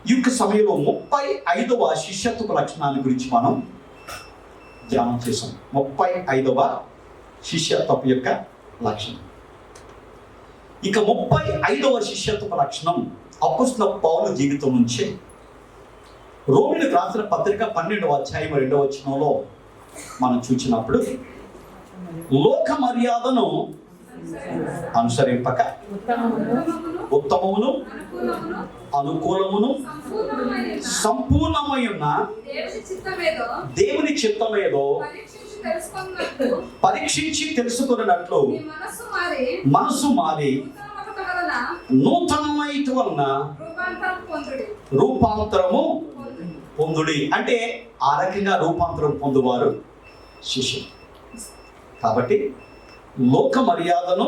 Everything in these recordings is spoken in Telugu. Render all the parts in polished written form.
ఈ యొక్క సమయంలో 35వ శిష్యత్వ లక్షణాన్ని గురించి మనం ధ్యానం చేసాం. 35వ శిష్యత్వపు యొక్క లక్షణం. ఇక 35వ శిష్యత్వ లక్షణం అపోస్తలుడైన పౌలు జీవితం నుంచి రోమీయులకు రాసిన పత్రిక 12వ అధ్యాయం 2వ వచనంలో మనం చూసినప్పుడు, లోక మర్యాదను అనుసరింపక ఉత్తమమును అనుకూలమును సంపూర్ణమైన దేవుని చిత్తమేదో పరీక్షించి తెలుసుకున్నట్లు మనసు మారి నూతనమైట వలన రూపాంతరము పొందుడి. అంటే ఆ రకంగా రూపాంతరం పొందువారు శిష్యులు. కాబట్టి లోక మర్యాదను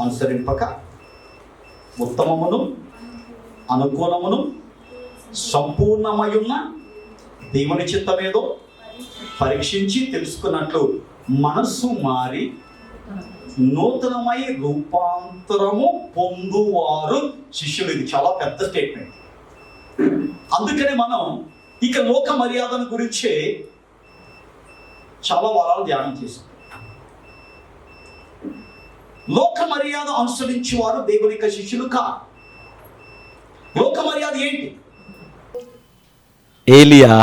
అనుసరింపక ఉత్తమమును అనుకూలమును సంపూర్ణమయున్న దేవుని చిత్తమేదో పరీక్షించి తెలుసుకున్నట్లు మనస్సు మారి నూతనమై రూపాంతరము పొందువారు శిష్యులు. ఇది చాలా పెద్ద స్టేట్మెంట్. అందుకని మనం ఇక లోక మర్యాదను గురించి చాలా వారాలు ధ్యానం చేశాం. లోక మర్యాద అనుసరించి వారు దేవుని యొక్క శిష్యులు కాదు. లోక మర్యాద ఏంటి? ఏలియా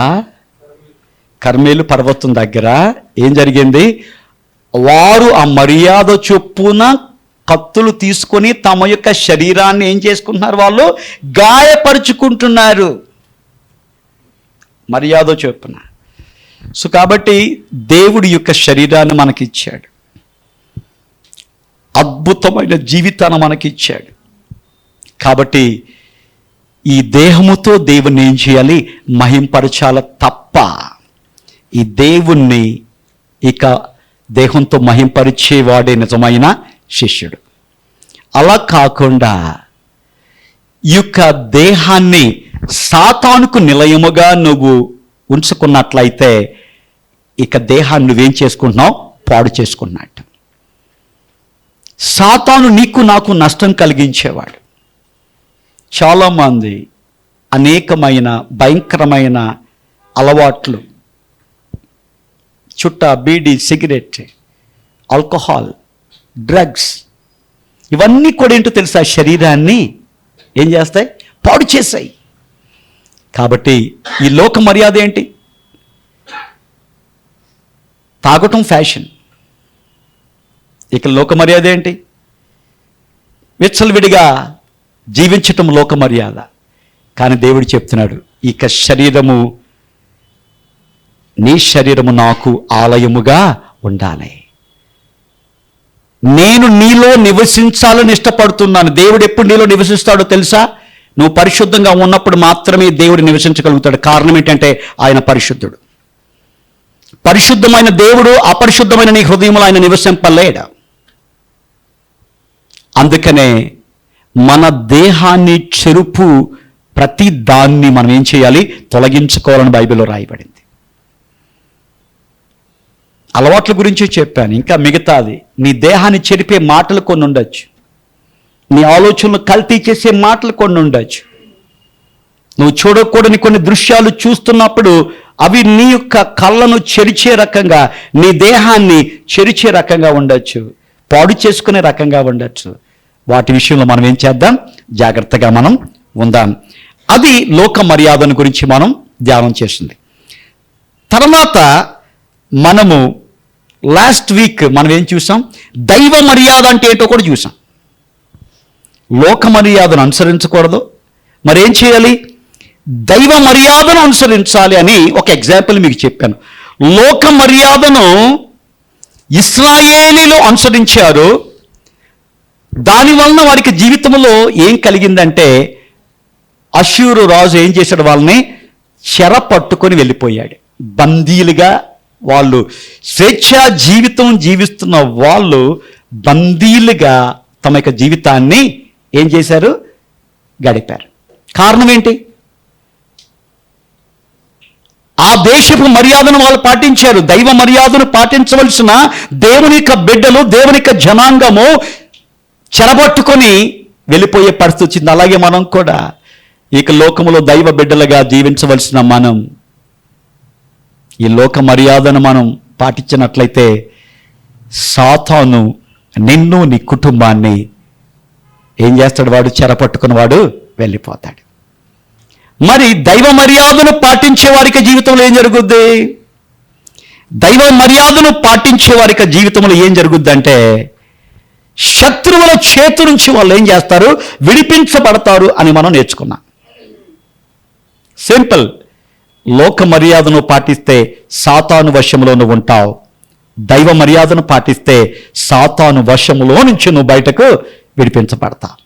కర్మేలు పర్వతం దగ్గర ఏం జరిగింది? వారు ఆ మర్యాద చొప్పున కత్తులు తీసుకొని తమ యొక్క శరీరాన్ని ఏం చేసుకుంటున్నారు? వాళ్ళు గాయపరుచుకుంటున్నారు మర్యాద చొప్పున. సో కాబట్టి దేవుడి యొక్క శరీరాన్ని మనకిచ్చాడు, అద్భుతమైన జీవితాన్ని మనకిచ్చాడు. కాబట్టి ఈ దేహముతో దేవుణ్ణి ఏం చేయాలి? మహింపరచాల తప్ప ఈ దేవుణ్ణి ఇక దేహంతో మహింపరిచేవాడే నిజమైన శిష్యుడు. అలా కాకుండా ఈ యొక్క దేహాన్ని సాతానుకు నిలయముగా నువ్వు ఉంచుకున్నట్లయితే ఇక దేహాన్ని నువ్వేం చేసుకుంటున్నావు? పాడు చేసుకున్నట్టు. సాతాను నీకు నాకు నష్టం కలిగించేవాడు. చాలామంది అనేకమైన భయంకరమైన అలవాట్లు, చుట్ట, బీడి, సిగరెట్, ఆల్కహాల్, డ్రగ్స్, ఇవన్నీ కూడా ఏంటో తెలుసా? శరీరాన్ని ఏం చేస్తాయి? పాడు చేస్తాయి. కాబట్టి ఈ లోక మర్యాద ఏంటి? తాగటం ఫ్యాషన్. ఇక లోక మర్యాద ఏంటి? విచ్చలవిడిగా జీవించటం లోక మర్యాద. కానీ దేవుడు చెప్తున్నాడు, ఇక శరీరము, నీ శరీరము నాకు ఆలయముగా ఉండాలి. నేను నీలో నివసించాలని ఇష్టపడుతున్నాను. దేవుడు ఎప్పుడు నీలో నివసిస్తాడో తెలుసా? నువ్వు పరిశుద్ధంగా ఉన్నప్పుడు మాత్రమే దేవుడు నివసించగలుగుతాడు. కారణం ఏంటంటే ఆయన పరిశుద్ధుడు. పరిశుద్ధమైన దేవుడు అపరిశుద్ధమైన నీ హృదయంలో ఆయన నివసింపలేడు. అందుకనే మన దేహాన్ని చెరుపు ప్రతి దాన్ని మనం ఏం చేయాలి? తొలగించుకోవాలని బైబిల్లో రాయబడింది. అలవాట్ల గురించి చెప్పాను. ఇంకా మిగతాది, నీ దేహాన్ని చెరిపే మాటలు కొన్ని ఉండొచ్చు, నీ ఆలోచనలు కల్తీ చేసే మాటలు కొన్ని ఉండొచ్చు, నువ్వు చూడకూడని కొన్ని దృశ్యాలు చూస్తున్నప్పుడు అవి నీ యొక్క కళ్ళను చెరిచే రకంగా, నీ దేహాన్ని చెరిచే రకంగా ఉండొచ్చు, పాడు చేసుకునే రకంగా ఉండొచ్చు. వాటి విషయంలో మనం ఏం చేద్దాం? జాగ్రత్తగా మనం ఉందాం. అది లోక మర్యాదను గురించి మనం ధ్యానం చేసింది. తర్వాత మనము లాస్ట్ వీక్ మనం ఏం చూసాం? దైవ మర్యాద అంటే ఏంటో కూడా చూసాం. లోక మర్యాదను అనుసరించకూడదు, మరేం చేయాలి? దైవ మర్యాదను అనుసరించాలి అని ఒక ఎగ్జాంపుల్ మీకు చెప్పాను. లోక మర్యాదను ఇశ్రాయేలీలు అనుసరించారు. దానివలన వారికి జీవితంలో ఏం కలిగిందంటే, అష్షూరు రాజు ఏం చేశాడు? వాళ్ళని చెర పట్టుకొని వెళ్ళిపోయాడు. బందీలుగా వాళ్ళు, స్వేచ్ఛా జీవితం జీవిస్తున్న వాళ్ళు బందీలుగా తమ యొక్క జీవితాన్ని ఏం చేశారు? గడిపారు. కారణం ఏంటి? ఆ దేశపు మర్యాదను వాళ్ళు పాటించారు. దైవ మర్యాదను పాటించవలసిన దేవుని యొక్క బిడ్డలు, దేవుని యొక్క జనాంగము చెరబట్టుకొని వెళ్ళిపోయే పరిస్థితి వచ్చింది. అలాగే మనం కూడా ఇక లోకములో దైవ బిడ్డలుగా జీవించవలసిన మనం ఈ లోక మర్యాదను మనం పాటించినట్లయితే సాతాను నిన్ను నీ కుటుంబాన్ని ఏం చేస్తాడు? వాడు చెరపట్టుకుని వాడు వెళ్ళిపోతాడు. మరి దైవ మర్యాదను పాటించే వారికి జీవితంలో ఏం జరుగుద్ది? దైవ మర్యాదను పాటించే వారికి జీవితంలో ఏం జరుగుద్ది అంటే శత్రువుల చేతు నుంచి వాళ్ళు ఏం చేస్తారు? విడిపించబడతారు అని మనం నేర్చుకున్నాం. సింపుల్. లోక మర్యాదను పాటిస్తే సాతాను వశంలో నువ్వు ఉంటావు. దైవ మర్యాదను పాటిస్తే సాతాను వశములో నుంచి నువ్వు బయటకు విడిపించబడతావు.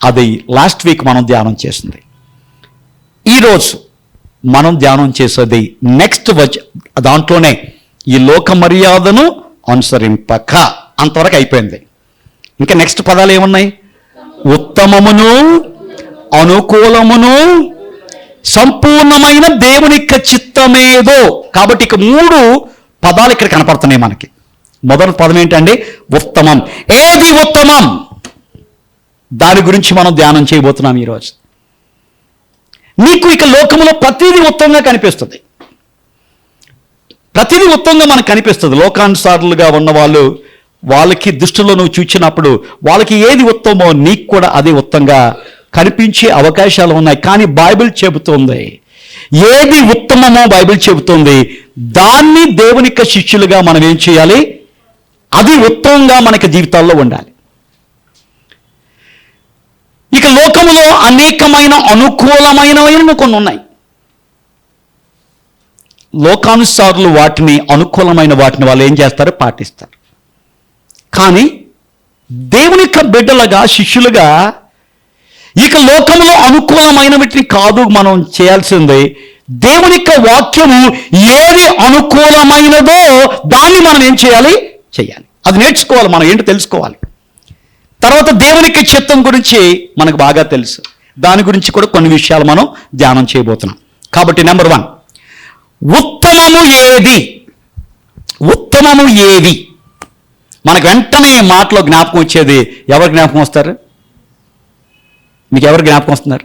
అది లాస్ట్ వీక్ మనం ధ్యానం చేసింది. ఈరోజు మనం ధ్యానం చేసేది నెక్స్ట్ దాంట్లోనే ఈ లోక మర్యాదను అనుసరింపక, అంతవరకు అయిపోయింది. ఇంకా నెక్స్ట్ పదాలు ఏమున్నాయి? ఉత్తమమును, అనుకూలమును, సంపూర్ణమైన దేవుని యొక్క చిత్తమేదో. కాబట్టి ఇక 3 పదాలు ఇక్కడ కనపడుతున్నాయి మనకి. మొదటి పదం ఏంటండి? ఉత్తమం. ఏది ఉత్తమం? దాని గురించి మనం ధ్యానం చేయబోతున్నాం ఈరోజు. నీకు ఇక లోకంలో ప్రతిదీ ఉత్తమంగా కనిపిస్తుంది. ప్రతిదీ ఉత్తమంగా మనకు కనిపిస్తుంది. లోకానుసారులుగా ఉన్న వాళ్ళకి దృష్టిలో నువ్వు చూచినప్పుడు వాళ్ళకి ఏది ఉత్తమో నీకు కూడా అదే ఉత్తమంగా కనిపించే అవకాశాలు ఉన్నాయి. కానీ బైబిల్ చెబుతుంది ఏది ఉత్తమమో బైబిల్ చెబుతుంది. దాన్ని దేవుని యొక్క శిష్యులుగా మనం ఏం చేయాలి? అది ఉత్తమంగా మనకి జీవితాల్లో ఉండాలి. ఇక లోకములో అనేకమైన అనుకూలమైనవి కొన్ని ఉన్నాయి. లోకానుసారులు వాటిని, అనుకూలమైన వాటిని వాళ్ళు ఏం చేస్తారు? పాటిస్తారు. కానీ దేవుని యొక్క బిడ్డలుగా, శిష్యులుగా ఇక లోకంలో అనుకూలమైన వీటిని కాదు మనం చేయాల్సింది. దేవుని యొక్క వాక్యము ఏది అనుకూలమైనదో దాన్ని మనం ఏం చేయాలి? చేయాలి. అది నేర్చుకోవాలి. మనం ఏంటో తెలుసుకోవాలి. తర్వాత దేవునికి చిత్తం గురించి మనకు బాగా తెలుసు. దాని గురించి కూడా కొన్ని విషయాలు మనం ధ్యానం చేయబోతున్నాం. కాబట్టి నెంబర్ 1, ఉత్తమము ఏది? ఉత్తమము ఏది? మనకు వెంటనే మాటలో జ్ఞాపకం వచ్చేది ఎవరు జ్ఞాపకం వస్తారు? మీకు ఎవరు జ్ఞాపకం వస్తున్నారు?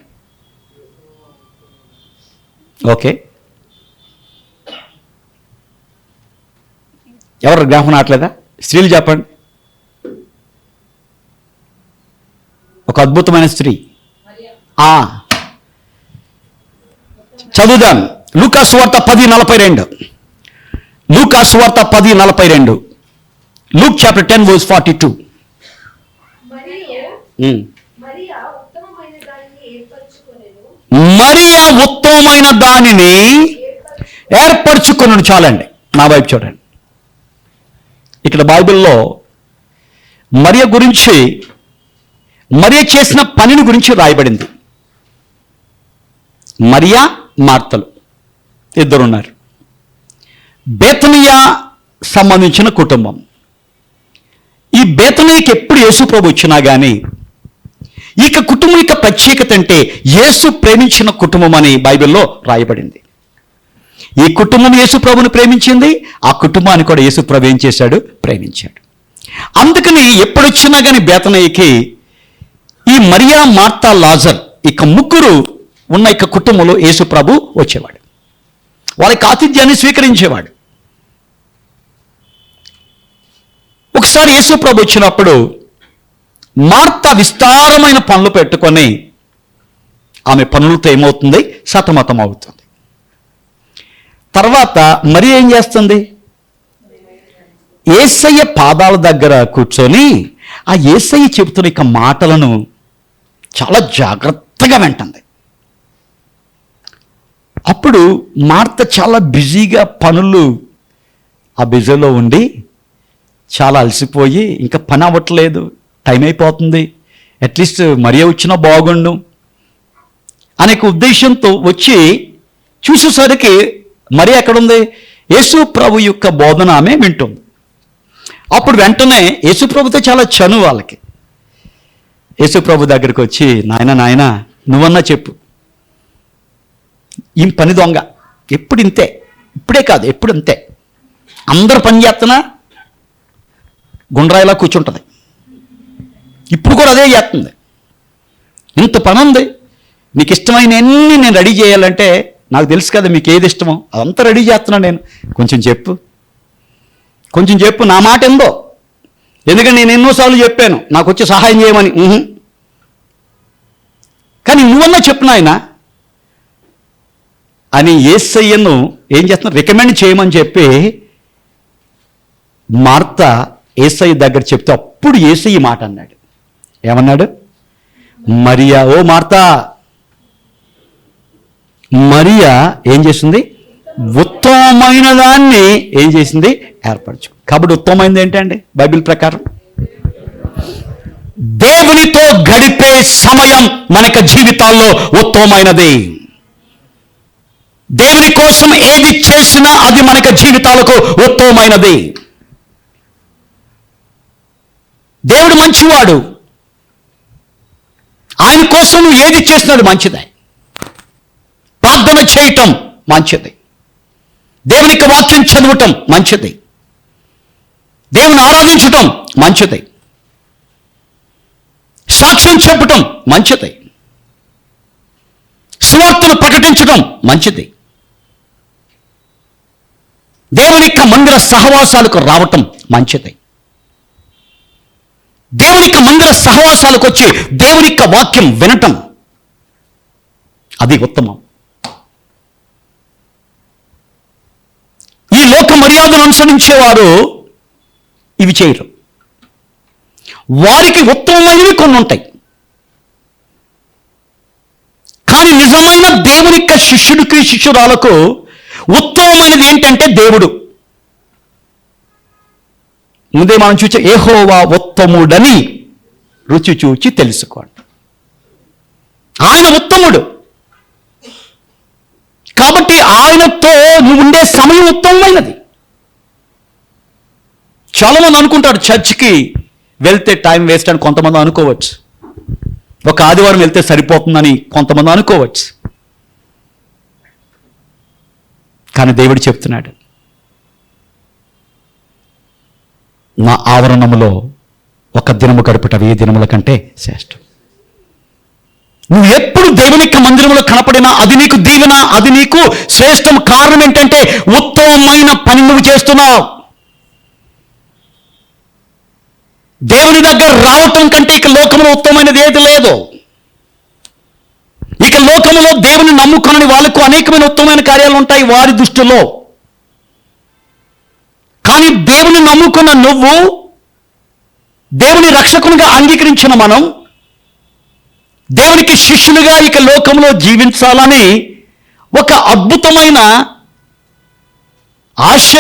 ఓకే, ఎవరు జ్ఞాపకం రావట్లేదా? స్త్రీలు చెప్పండి. ఒక అద్భుతమైన స్త్రీ. చదువుదాం. లూకా సువార్త 10:42. లూకా సువార్త 10:42. Luke chapter 10:42. మరియా ఉత్తమమైన దానిని ఏర్పరచుకున్నాడు. చాలండి, నా వైపు చూడండి. ఇక్కడ బైబిల్లో మరియ గురించి, మరియ చేసిన పనిని గురించి రాయబడింది. మరియా, మార్తలు ఇద్దరున్నారు. బేతనియా సంబంధించిన కుటుంబం. ఈ బేతనియాకి ఎప్పుడు యేసు ప్రభు వచ్చినా కానీ ఇక కుటుంబం యొక్క ప్రత్యేకత అంటే యేసు ప్రేమించిన కుటుంబం అని బైబిల్లో రాయబడింది. ఈ కుటుంబం యేసు ప్రభుని ప్రేమించింది. ఆ కుటుంబాన్ని కూడా యేసు ప్రభు ఏం చేశాడు? ప్రేమించాడు. అందుకని ఎప్పుడొచ్చినా కానీ బేతనియాకి ఈ మరియా, మార్తా, లాజర్ ఇక ముగ్గురు ఉన్న ఇక కుటుంబంలో యేసు ప్రభు వచ్చేవాడు. వాళ్ళకి ఆతిథ్యాన్ని స్వీకరించేవాడు. ఒకసారి యేసు ప్రభు వచ్చినప్పుడు మార్త విస్తారమైన పనులు పెట్టుకొని ఆమె పనులతో ఏమవుతుంది? సతమతం అవుతుంది. తర్వాత మరి ఏం చేస్తుంది? యేసయ్య పాదాల దగ్గర కూర్చొని ఆ యేసయ్య చెబుతున్న ఇక మాటలను చాలా జాగ్రత్తగా వింటుంది. అప్పుడు మార్త చాలా బిజీగా ఆ బిజీలో ఉండి చాలా అలసిపోయి ఇంకా పని అవ్వట్లేదు, టైం అయిపోతుంది, అట్లీస్ట్ మరియా వచ్చినా బాగుండు అనే ఉద్దేశంతో వచ్చి చూసేసరికి మరియా ఎక్కడుంది? యేసు ప్రభు యొక్క బోధన ఆమె వింటుంది. అప్పుడు వెంటనే యేసు ప్రభుతో చాలా చనువు వాళ్ళకి. యేసు ప్రభు దగ్గరికి వచ్చి, నాయనా నువ్వన్నా చెప్పు, ఈ పని దొంగ ఎప్పుడు ఇంతే, ఇప్పుడే కాదు ఎప్పుడు ఇంతే, అందరు పని చేస్తున్నా గుండ్రాయిలా కూర్చుంటుంది, ఇప్పుడు కూడా అదే చేస్తుంది. ఇంత పని ఉంది, నీకు ఇష్టమైన అన్నీ నేను రెడీ చేయాలంటే నాకు తెలుసు కదా మీకు ఏది ఇష్టమో అదంతా రెడీ చేస్తున్నాను నేను. కొంచెం చెప్పు నా మాట ఎందో. ఎందుకంటే నేను ఎన్నోసార్లు చెప్పాను నాకు వచ్చి సహాయం చేయమని. కానీ నువ్వన్నా చెప్పు నాయన అని యేసయ్యను ఏం చేస్తున్నా రికమెండ్ చేయమని చెప్పి మార్త యేసయ్య దగ్గర చెప్తే అప్పుడు యేసయ్య మాట అన్నాడు. ఏమన్నాడు? మరియా, ఓ మార్తా, మరియా ఏం చేసింది? ఉత్తమమైన దాన్ని ఏం చేసింది? ఏర్పరచు. కాబట్టి ఉత్తమమైనది ఏంటండి బైబిల్ ప్రకారం? దేవునితో గడిపే సమయం మనకు జీవితాల్లో ఉత్తమమైనది. దేవుని కోసం ఏది చేసినా అది మనకు జీవితాలకు ఉత్తమమైనది. దేవుడు మంచివాడు, ఆయన కోసం నువ్వు ఏది చేసినాడు మంచిదే. ప్రార్థన చేయటం మంచిది, దేవునికి వాక్యం చదవటం మంచిది, దేవుని ఆరాధించటం మంచిది, సాక్ష్యం చెప్పటం మంచిది, సువార్తను ప్రకటించడం మంచిది, దేవుని యొక్క మందిర సహవాసాలకు రావటం మంచిది, దేవుని యొక్క మందిర సహవాసాలకు వచ్చి దేవుని యొక్క వాక్యం వినటం అది ఉత్తమం. ఈ లోక మర్యాదను అనుసరించేవారు ఇవి చేయరు. వారికి ఉత్తమమైనవి కొన్ని ఉంటాయి. కానీ నిజమైన దేవుని యొక్క శిష్యుడికి శిష్యురాలకు ఉత్తమమైనది ఏంటంటే దేవుడు. ముందే మనం చూచే యెహోవా ఉత్తముడని రుచి చూచి తెలుసుకోండి. ఆయన ఉత్తముడు కాబట్టి ఆయనతో నువ్వు ఉండే సమయం ఉత్తమమైనది. చాలామంది అనుకుంటారు చర్చికి వెళ్తే టైం వేస్ట్ అని కొంతమంది అనుకోవచ్చు, ఒక ఆదివారం వెళ్తే సరిపోతుందని కొంతమంది అనుకోవచ్చు. కానీ దేవుడు చెప్తున్నాడు, నా ఆవరణములో ఒక దినము గడుపుట 1000 దినముల కంటే శ్రేష్టం. నువ్వు ఎప్పుడు దేవుని యొక్క మందిరంలో కనపడినా అది నీకు దీవెన, అది నీకు శ్రేష్టం. కారణం ఏంటంటే ఉత్తమమైన పని నువ్వు చేస్తున్నావు. దేవుని దగ్గర రావటం కంటే ఇక లోకంలో ఉత్తమమైనది ఏది లేదు. ఇక లోకంలో దేవుని నమ్ముకుని వాళ్ళకు అనేకమైన ఉత్తమమైన కార్యాలు ఉంటాయి వారి దృష్టిలో. కానీ దేవుని నమ్ముకున్న నువ్వు, దేవుని రక్షకునిగా అంగీకరించిన మనం దేవునికి శిష్యులుగా ఇక లోకంలో జీవించాలని ఒక అద్భుతమైన ఆశ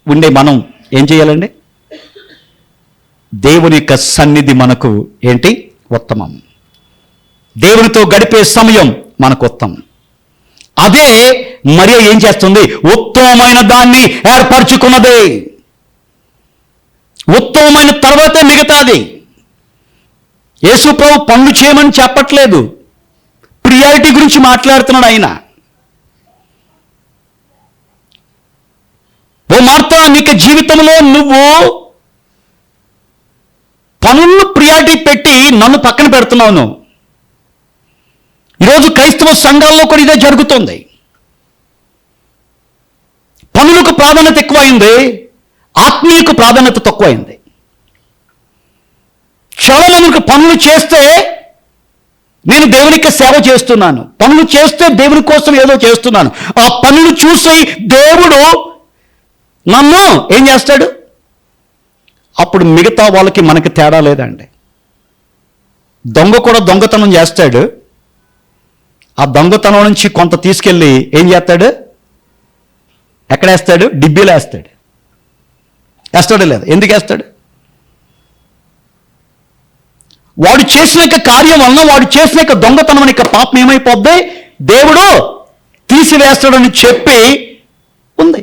ఉండే మనం ఏం చేయాలండి? దేవుని యొక్క సన్నిధి మనకు ఏంటి? ఉత్తమం. దేవునితో గడిపే సమయం మనకు ఉత్తమం. అదే మరియ ఏం చేస్తుంది? ఉత్తమమైన దాన్ని ఏర్పరచుకున్నదే. ఉత్తమమైన తర్వాతే మిగతాది. యేసు ప్రభు పనులు చేయమని చెప్పట్లేదు, ప్రియారిటీ గురించి మాట్లాడుతున్నాడు ఆయన. ఓ మార్తా, నీకు జీవితంలో నువ్వు పనులను ప్రియారిటీ పెట్టి నన్ను పక్కన పెడుతున్నావు నువ్వు. ఈరోజు క్రైస్తవ సంఘాల్లో కూడా ఇదే జరుగుతుంది. పనులకు ప్రాధాన్యత ఎక్కువైంది, ఆత్మీయకు ప్రాధాన్యత తక్కువైంది. చాలా మందికి పనులు చేస్తే నేను దేవునికి సేవ చేస్తున్నాను, పనులు చేస్తే దేవుని కోసం ఏదో చేస్తున్నాను, ఆ పనులు చూసి దేవుడు నన్ను ఏం చేస్తాడు? అప్పుడు మిగతా వాళ్ళకి మనకి తేడా లేదండి. దొంగ కూడా దొంగతనం చేస్తాడు, ఆ దొంగతనం నుంచి కొంత తీసుకెళ్ళి ఏం చేస్తాడు? ఎక్కడేస్తాడు? డిబ్బీలో వేస్తాడు. వేస్తాడు లేదు? ఎందుకు వేస్తాడు? వాడు చేసిన కార్యం వలన, వాడు చేసిన దొంగతనం యొక్క పాపం ఏమైపోద్ది? దేవుడు తీసివేస్తాడని చెప్పి ఉంది.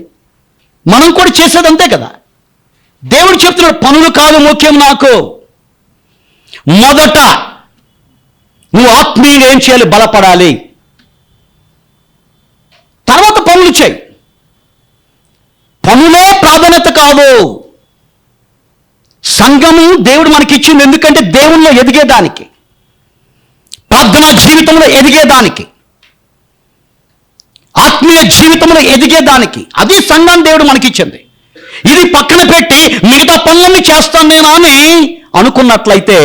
మనం కూడా చేసేది అంతే కదా. దేవుడు చెప్తున్నాడు, పనులు కాదు ముఖ్యం నాకు, మొదట నువ్వు ఆత్మీయంగా ఏం చేయాలి? బలపడాలి. తర్వాత పనులు చేయి. పనులే ప్రాధాన్యత కాదు. సంఘము దేవుడు మనకి ఇచ్చింది ఎందుకంటే దేవుల్లో ఎదిగేదానికి. ప్రార్థన జీవితంలో ఎదిగేదానికి, ఆత్మీయ జీవితంలో ఎదిగేదానికి. అది సంఘాన్ని దేవుడు మనకిచ్చింది. ఇది పక్కన పెట్టి మిగతా పనులన్నీ చేస్తాను నేను అని అనుకున్నట్లయితే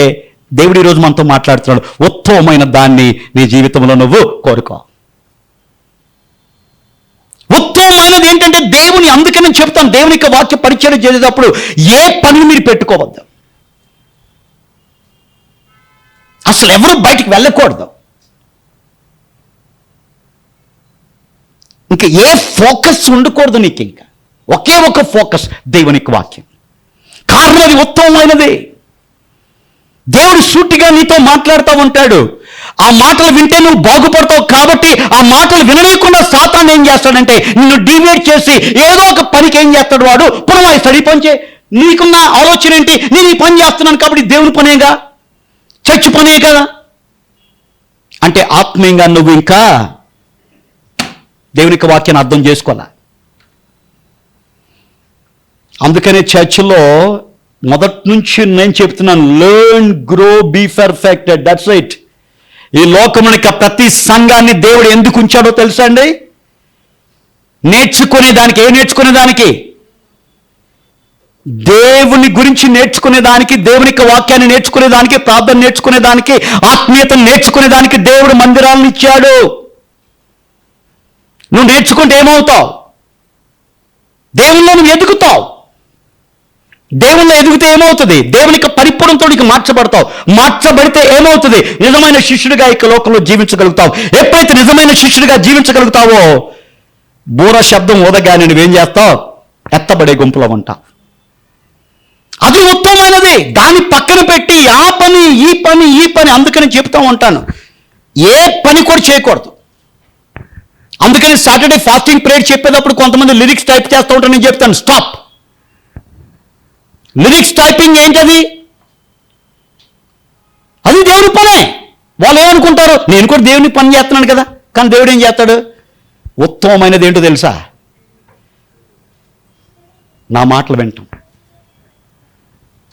దేవుడు ఈరోజు మనతో మాట్లాడుతున్నాడు. ఉత్తమమైన దాన్ని నీ జీవితంలో నువ్వు కోరుకో. ఉత్తమమైనది ఏంటంటే దేవుని, అందుకే నేను చెప్తాను, దేవుని యొక్క వాక్య పరిచయం చేసేటప్పుడు ఏ పని మీరు పెట్టుకోవద్దు. అసలు ఎవరు బయటికి వెళ్ళకూడదు. ఇంకా ఏ ఫోకస్ ఉండకూడదు నీకు. ఇంకా ఒకే ఒక ఫోకస్, దేవుని యొక్క వాక్యం. కారణం అది ఉత్తమమైనది. దేవుడు సూటిగా నీతో మాట్లాడుతూ ఉంటాడు. ఆ మాటలు వింటే నువ్వు బాగుపడతావు. కాబట్టి ఆ మాటలు వినలేకుండా సాతాను ఏం చేస్తాడంటే నిన్ను డివేట్ చేసి ఏదో ఒక పనికి ఏం చేస్తాడు వాడు, పునమాయిస్తాడు. ఈ పని చే, నీకున్న ఆలోచన ఏంటి, నేను ఈ పని చేస్తున్నాను కాబట్టి దేవుని పనేగా, చర్చి పనే కదా అంటే ఆత్మీయంగా నువ్వు ఇంకా దేవుని యొక్క వాక్యాన్ని అర్థం చేసుకోవాలా. అందుకనే చర్చిలో మొదటి నుంచి నేను చెప్తున్నాను, learn, grow, be perfected. That's right. ఈ లోకమునిక ప్రతి సంఘాన్ని దేవుడు ఎందుకు ఉంచాడో తెలుసా అండి? నేర్చుకునేదానికి. ఏ నేర్చుకునేదానికి? దేవుని గురించి నేర్చుకునేదానికి, దేవుని యొక్క వాక్యాన్ని నేర్చుకునేదానికి, ప్రార్థన నేర్చుకునేదానికి, ఆత్మీయతను నేర్చుకునేదానికి దేవుడు మందిరాలను ఇచ్చాడు. నువ్వు నేర్చుకుంటే ఏమవుతావు? దేవుల్లో నువ్వు ఎదుగుతావు. దేవుల్లో ఎదిగితే ఏమవుతుంది? దేవుని యొక్క పరిపూర్ణంతో మార్చబడతావు. మార్చబడితే ఏమవుతుంది? నిజమైన శిష్యుడిగా ఈ లోకంలో జీవించగలుగుతావు. ఎప్పుడైతే నిజమైన శిష్యుడిగా జీవించగలుగుతావో బూర శబ్దం ఊదగానే నువ్వేం చేస్తావు? ఎత్తబడే గుంపులో ఉంటావు. అది ఉత్తమమైనది. దాన్ని పక్కన పెట్టి ఆ పని ఈ పని ఈ పని, అందుకని చెప్తా ఉంటాను, ఏ పని కూడా చేయకూడదు. అందుకని సాటర్డే ఫాస్టింగ్ ప్రేయర్ చెప్పేటప్పుడు కొంతమంది లిరిక్స్ టైప్ చేస్తూ ఉంటాను. నేను చెప్తాను, స్టాప్. లిరిక్స్ టైపింగ్ ఏంటది? అది దేవుని పనే. వాళ్ళు ఏమనుకుంటారు, నేను కూడా దేవుని పని చేస్తున్నాను కదా. కానీ దేవుడు ఏం చేస్తాడు? ఉత్తమమైనది ఏంటో తెలుసా? నా మాటలు వింటాం.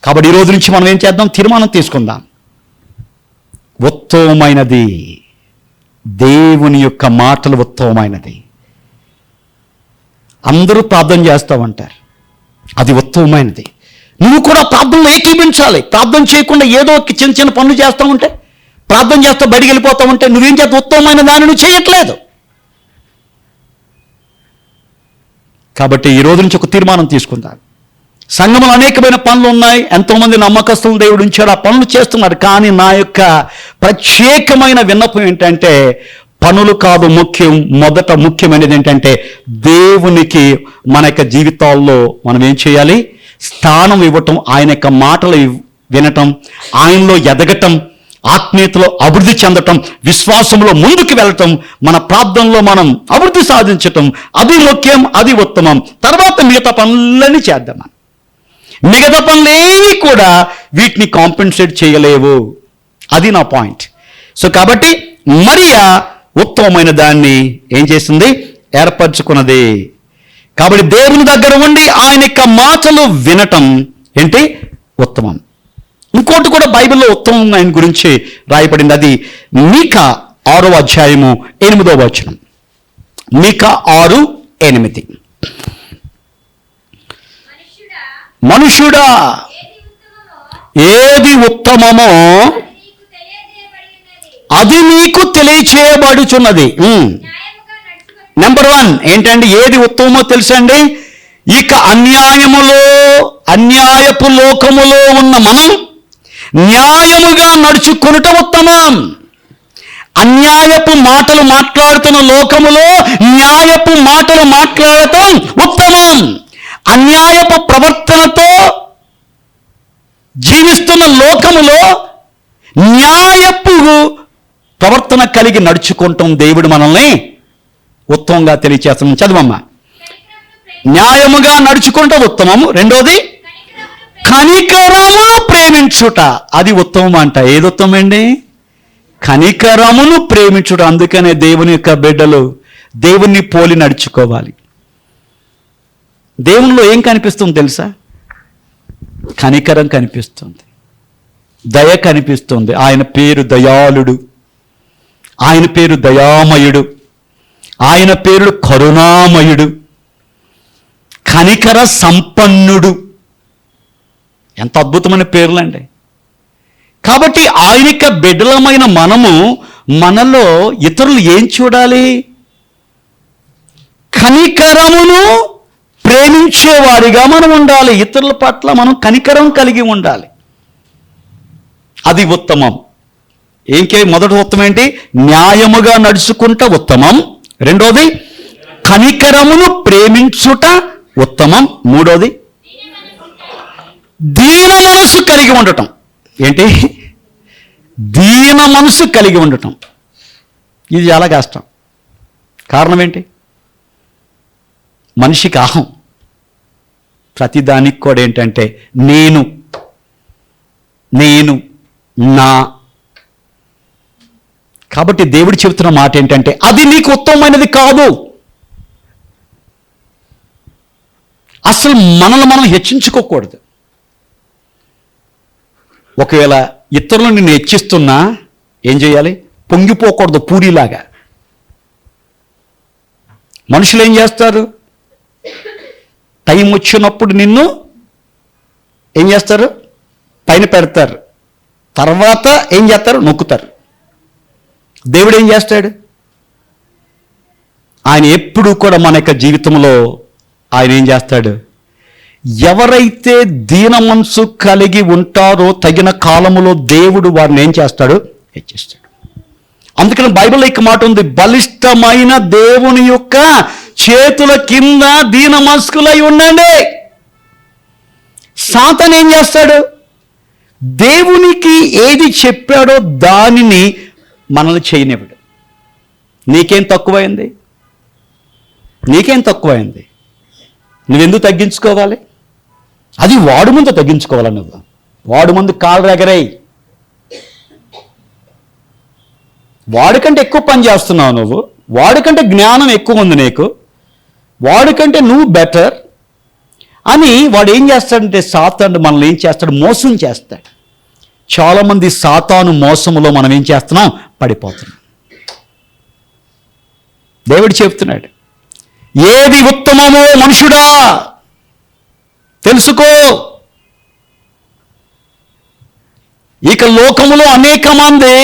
కాబట్టి ఈ రోజు నుంచి మనం ఏం చేద్దాం? తీర్మానం తీసుకుందాం. ఉత్తమమైనది దేవుని యొక్క మాటలు, ఉత్తమమైనది. అందరూ ప్రార్థన చేస్తూ ఉంటారు, అది ఉత్తమమైనది. నువ్వు కూడా ప్రార్థనలో ఏకీభించాలి. ప్రార్థన చేయకుండా ఏదో చిన్న చిన్న పనులు చేస్తూ ఉంటే, ప్రార్థన చేస్తూ బయటికి వెళ్ళిపోతూ ఉంటే నువ్వేం చేస్తావు? ఉత్తమమైన దాన్ని నువ్వు చేయట్లేదు. కాబట్టి ఈ రోజు నుంచి ఒక తీర్మానం తీసుకుందాం. సంఘంలో అనేకమైన పనులు ఉన్నాయి, ఎంతోమంది నమ్మకస్తులు దేవుడు ఉంచాడు, ఆ పనులు చేస్తున్నారు. కానీ నా యొక్క ప్రత్యేకమైన విన్నపం ఏంటంటే, పనులు కాదు ముఖ్యం. మొదట ముఖ్యమైనది ఏంటంటే దేవునికి మన యొక్క జీవితాల్లో మనం ఏం చేయాలి? స్థానం ఇవ్వటం, ఆయన యొక్క మాటలు వినటం, ఆయనలో ఎదగటం, ఆత్మీయతలో అభివృద్ధి చెందటం, విశ్వాసంలో ముందుకు వెళ్ళటం, మన ప్రార్థనలో మనం అభివృద్ధి సాధించటం, అది ముఖ్యం, అది ఉత్తమం. తర్వాత మిగతా పనులన్నీ చేద్దాం. మిగతా పనులేవి కూడా వీటిని కాంపెన్సేట్ చేయలేవు. అది నా పాయింట్. సో కాబట్టి మరియా ఉత్తమమైన దాన్ని ఏం చేసింది? ఏర్పరచుకున్నది. కాబట్టి దేవుని దగ్గర ఉండి ఆయన యొక్క మాటలు వినటం ఏంటి? ఉత్తమం. ఇంకోటి కూడా బైబిల్లో ఉత్తమం ఆయన గురించి రాయబడింది. అది మీకా 6వ అధ్యాయము 8వ వచనం. మీకా 6:8. మనుష్యుడా, ఏది ఉత్తమమో అది నీకు తెలియచేయబడుచున్నది. నెంబర్ 1 ఏంటండి? ఏది ఉత్తమమో తెలుసండి? ఇక అన్యాయపు లోకములో ఉన్న మనం న్యాయముగా నడుచుకొనుట ఉత్తమం. అన్యాయపు మాటలు మాట్లాడుతున్న లోకములో న్యాయపు మాటలు మాట్లాడటం ఉత్తమం. అన్యాయపు ప్రవర్తనతో జీవిస్తున్న లోకములో న్యాయపు ప్రవర్తన కలిగి నడుచుకుంటాం. దేవుడు మనల్ని ఉత్తమంగా తెలియచేస్తున్నాం. చదవమ్మా. న్యాయముగా నడుచుకుంటే ఉత్తమము. రెండోది కనికరమును ప్రేమించుట, అది ఉత్తమం అంట. ఏది ఉత్తమం అండి? కనికరమును ప్రేమించుట. అందుకనే దేవుని యొక్క బిడ్డలు దేవుణ్ణి పోలి నడుచుకోవాలి. దేవునిలో ఏం కనిపిస్తుంది తెలుసా? కనికరం కనిపిస్తుంది, దయ కనిపిస్తుంది. ఆయన పేరు దయాళుడు. ఆయన పేరు దయామయుడు, ఆయన పేరు కరుణామయుడు, కనికర సంపన్నుడు. ఎంత అద్భుతమైన పేర్లండి. కాబట్టి ఆయనక బిడ్డలమైన మనలో ఇతరులు ఏం చూడాలి? కనికరమును ప్రేమించేవారిగా మనం ఉండాలి. ఇతరుల పట్ల మనం కనికరం కలిగి ఉండాలి. అది ఉత్తమం. మొదటి ఉత్తమం ఏంటి? న్యాయముగా నడుచుకుంట ఉత్తమం. రెండోది కనికరమును ప్రేమించుట ఉత్తమం. మూడోది దీన మనసు కలిగి ఉండటం. ఏంటి? దీన మనసు కలిగి ఉండటం. ఇది చాలా కష్టం. కారణం ఏంటి? మనిషికి అహం. ప్రతిదానికి కూడా ఏంటంటే నేను నా. కాబట్టి దేవుడు చెబుతున్న మాట ఏంటంటే అది నీకు ఉత్తమమైనది కాదు. అసలు మనల్ని మనం హెచ్చించుకోకూడదు. ఒకవేళ ఇతరులను నిన్ను హెచ్చిస్తున్నా ఏం చేయాలి? పొంగిపోకూడదు పూరిలాగా. మనుషులు ఏం చేస్తారు? టైం వచ్చినప్పుడు నిన్ను ఏం చేస్తారు? పైన పెడతారు, తర్వాత ఏం చేస్తారు? నొక్కుతారు. దేవుడు ఏం చేస్తాడు? ఆయన ఎప్పుడూ కూడా మన యొక్క జీవితంలో ఆయన ఏం చేస్తాడు? ఎవరైతే దీన మనసు కలిగి ఉంటారో తగిన కాలములో దేవుడు వారిని ఏం చేస్తాడు? హెచ్చిస్తాడు. అందుకని బైబిల్లో ఒక మాట ఉంది, బలిష్టమైన దేవుని యొక్క చేతుల కింద దీన మనస్కులై ఉండండి. సాతాను ఏం చేస్తాడు? దేవునికి ఏది చెప్పాడో దానిని మనల్ని చేయనివ్వడు. నీకేం తక్కువైంది? నువ్వెందుకు తగ్గించుకోవాలి? అది వాడు ముందు తగ్గించుకోవాలి. నువ్వు వాడు ముందు కాళ్ళు ఎగరాయి. వాడికంటే ఎక్కువ పని చేస్తున్నావు నువ్వు, వాడికంటే జ్ఞానం ఎక్కువ ఉంది నీకు, వాడికంటే నువ్వు బెటర్ అని వాడు ఏం చేస్తాడంటే సాతాను మనల్ని ఏం చేస్తాడు? మోసం చేస్తాడు. చాలామంది సాతాను మోసములో మనం ఏం చేస్తున్నాం? పడిపోతున్నాం. దేవుడు చెప్తున్నాడు, ఏది ఉత్తమమో మనుషుడా తెలుసుకో. ఇక లోకములో అనేక మంది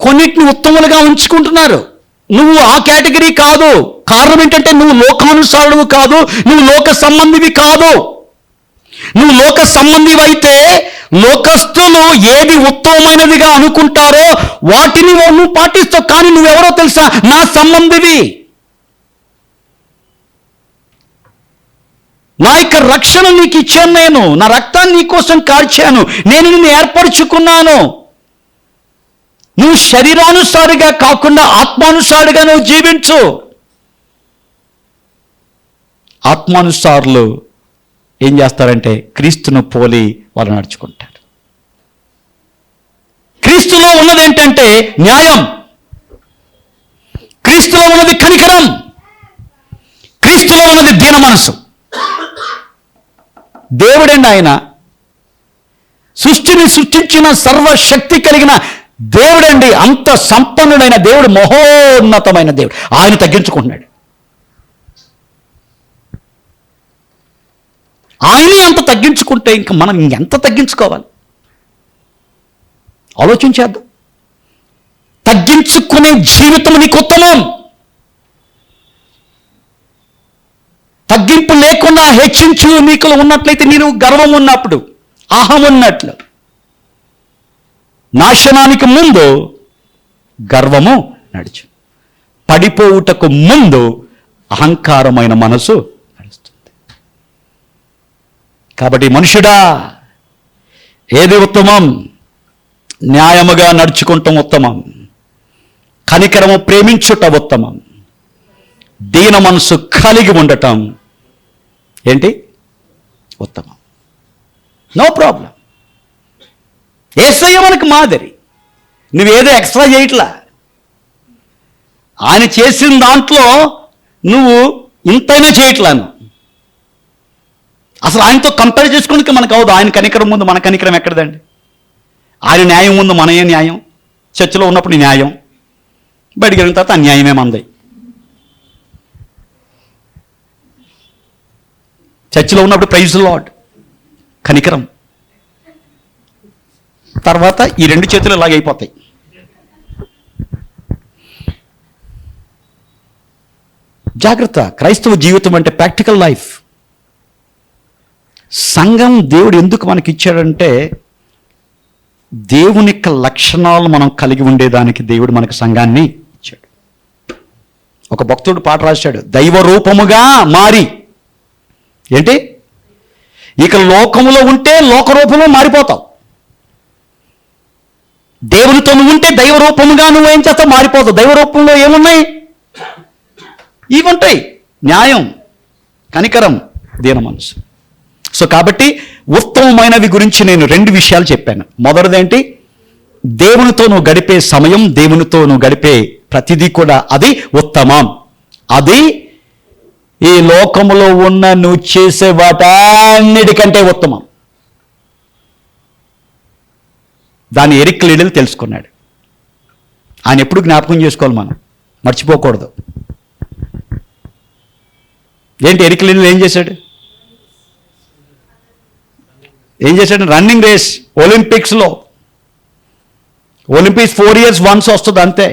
కొన్నిటిని ఉత్తములుగా ఉంచుకుంటున్నారు. నువ్వు ఆ కేటగిరీ కాదు. కారణం ఏంటంటే నువ్వు లోకానుసారుడు కాదు, నువ్వు లోక సంబంధివి కాదు. నువ్వు లోక సంబంధివి అయితే లోకస్తులు ఏది ఉత్తమమైనదిగా అనుకుంటారో వాటిని నువ్వు పాటిస్తావు. కానీ నువ్వెవరో తెలుసా? నా సంబంధివి. నా యొక్క రక్షణ నీకు ఇచ్చాను, నేను నా రక్తాన్ని నీకోసం కార్చాను, నేను నిన్ను ఏర్పరచుకున్నాను. నువ్వు శరీరానుసారిగా కాకుండా ఆత్మానుసారిగా నువ్వు జీవించు. ఆత్మానుసారులు ఏం చేస్తారంటే క్రీస్తును పోలి వాళ్ళు నడుచుకుంటారు. క్రీస్తులో ఉన్నది ఏంటంటే న్యాయం, క్రీస్తులో ఉన్నది కనికరం, క్రీస్తులో ఉన్నది దీన మనసు. దేవుడండి ఆయన. సృష్టిని సృష్టించిన సర్వశక్తి కలిగిన దేవుడండి. అంత సంపన్నుడైన దేవుడు, మహోన్నతమైన దేవుడు. ఆయన తగ్గించుకుంటున్నాడు. ఆయనే అంత తగ్గించుకుంటే ఇంకా మనం ఇంకెంత తగ్గించుకోవాలి? ఆలోచించేద్దాం. తగ్గించుకునే జీవితం నీకు ఉత్తమం. తగ్గింపు లేకుండా హెచ్చించు నీకు ఉన్నట్లయితే నీరు గర్వం ఉన్నప్పుడు, అహం ఉన్నట్లు. నాశనానికి ముందు గర్వము నడుచు, పడిపోవుటకు ముందు అహంకారమైన మనసు నడుస్తుంది. కాబట్టి మనుషుడా, ఏది ఉత్తమం? న్యాయముగా నడుచుకుంటాం ఉత్తమం, కనికరము ప్రేమించుట ఉత్తమం, దీన మనసు కలిగి ఉండటం ఏంటి? ఉత్తమం. No problem. యేసయ్య మనకు మాదిరి. నువ్వేదో ఎక్స్ట్రా చేయట్లా. ఆయన చేసిన దాంట్లో నువ్వు ఇంతైనా చేయట్లాను. అసలు ఆయనతో కంపేర్ చేసుకోవడానికి మనకు అవదు. ఆయన కనికరం ముందు మన కనికరం ఎక్కడదండి? ఆయన న్యాయం ముందు మన ఏ న్యాయం? చర్చిలో ఉన్నప్పుడు న్యాయం, బయటికి వెళ్ళిన తర్వాత అన్యాయమే మంది. చర్చిలో ఉన్నప్పుడు ప్రైజ్ లార్డ్, కనికరం. తర్వాత ఈ రెండు చేతులు ఇలాగైపోతాయి. జాగ్రత్త. క్రైస్తవ జీవితం అంటే ప్రాక్టికల్ లైఫ్. సంఘం దేవుడు ఎందుకు మనకి ఇచ్చాడంటే దేవుని యొక్క లక్షణాలు మనం కలిగి ఉండేదానికి దేవుడు మనకు సంఘాన్ని ఇచ్చాడు. ఒక భక్తుడు పాట రాశాడు, దైవ రూపముగా మారి. ఏంటి? ఇక లోకములో ఉంటే లోక రూపంలో మారిపోతావు. దేవునితో నువ్వు ఉంటే దైవ రూపముగా నువ్వు ఏం చేస్తావు? మారిపోతావు. దైవ రూపంలో ఏమున్నాయి? ఇవి ఉంటాయి: న్యాయం, కనికరం, దీన మనసు. సో కాబట్టి ఉత్తమమైనవి గురించి నేను 2 విషయాలు చెప్పాను. మొదటిదేంటి? దేవునితో నువ్వు గడిపే సమయం, దేవునితో నువ్వు గడిపే ప్రతిదీ కూడా అది ఉత్తమం. అది ఈ లోకములో ఉన్న నువ్వు చేసే వాటన్నిటికంటే ఉత్తమం. దాన్ని ఎరిక్ లీడల్ తెలుసుకున్నాడు. ఆయన ఎప్పుడు జ్ఞాపకం చేసుకోవాలి, మనం మర్చిపోకూడదు. ఏంటి ఎరిక్ లీడల్ ఏం చేశాడు? రన్నింగ్ రేస్, ఒలింపిక్స్లో. ఒలింపిక్స్ 4 years once వస్తుంది అంతే.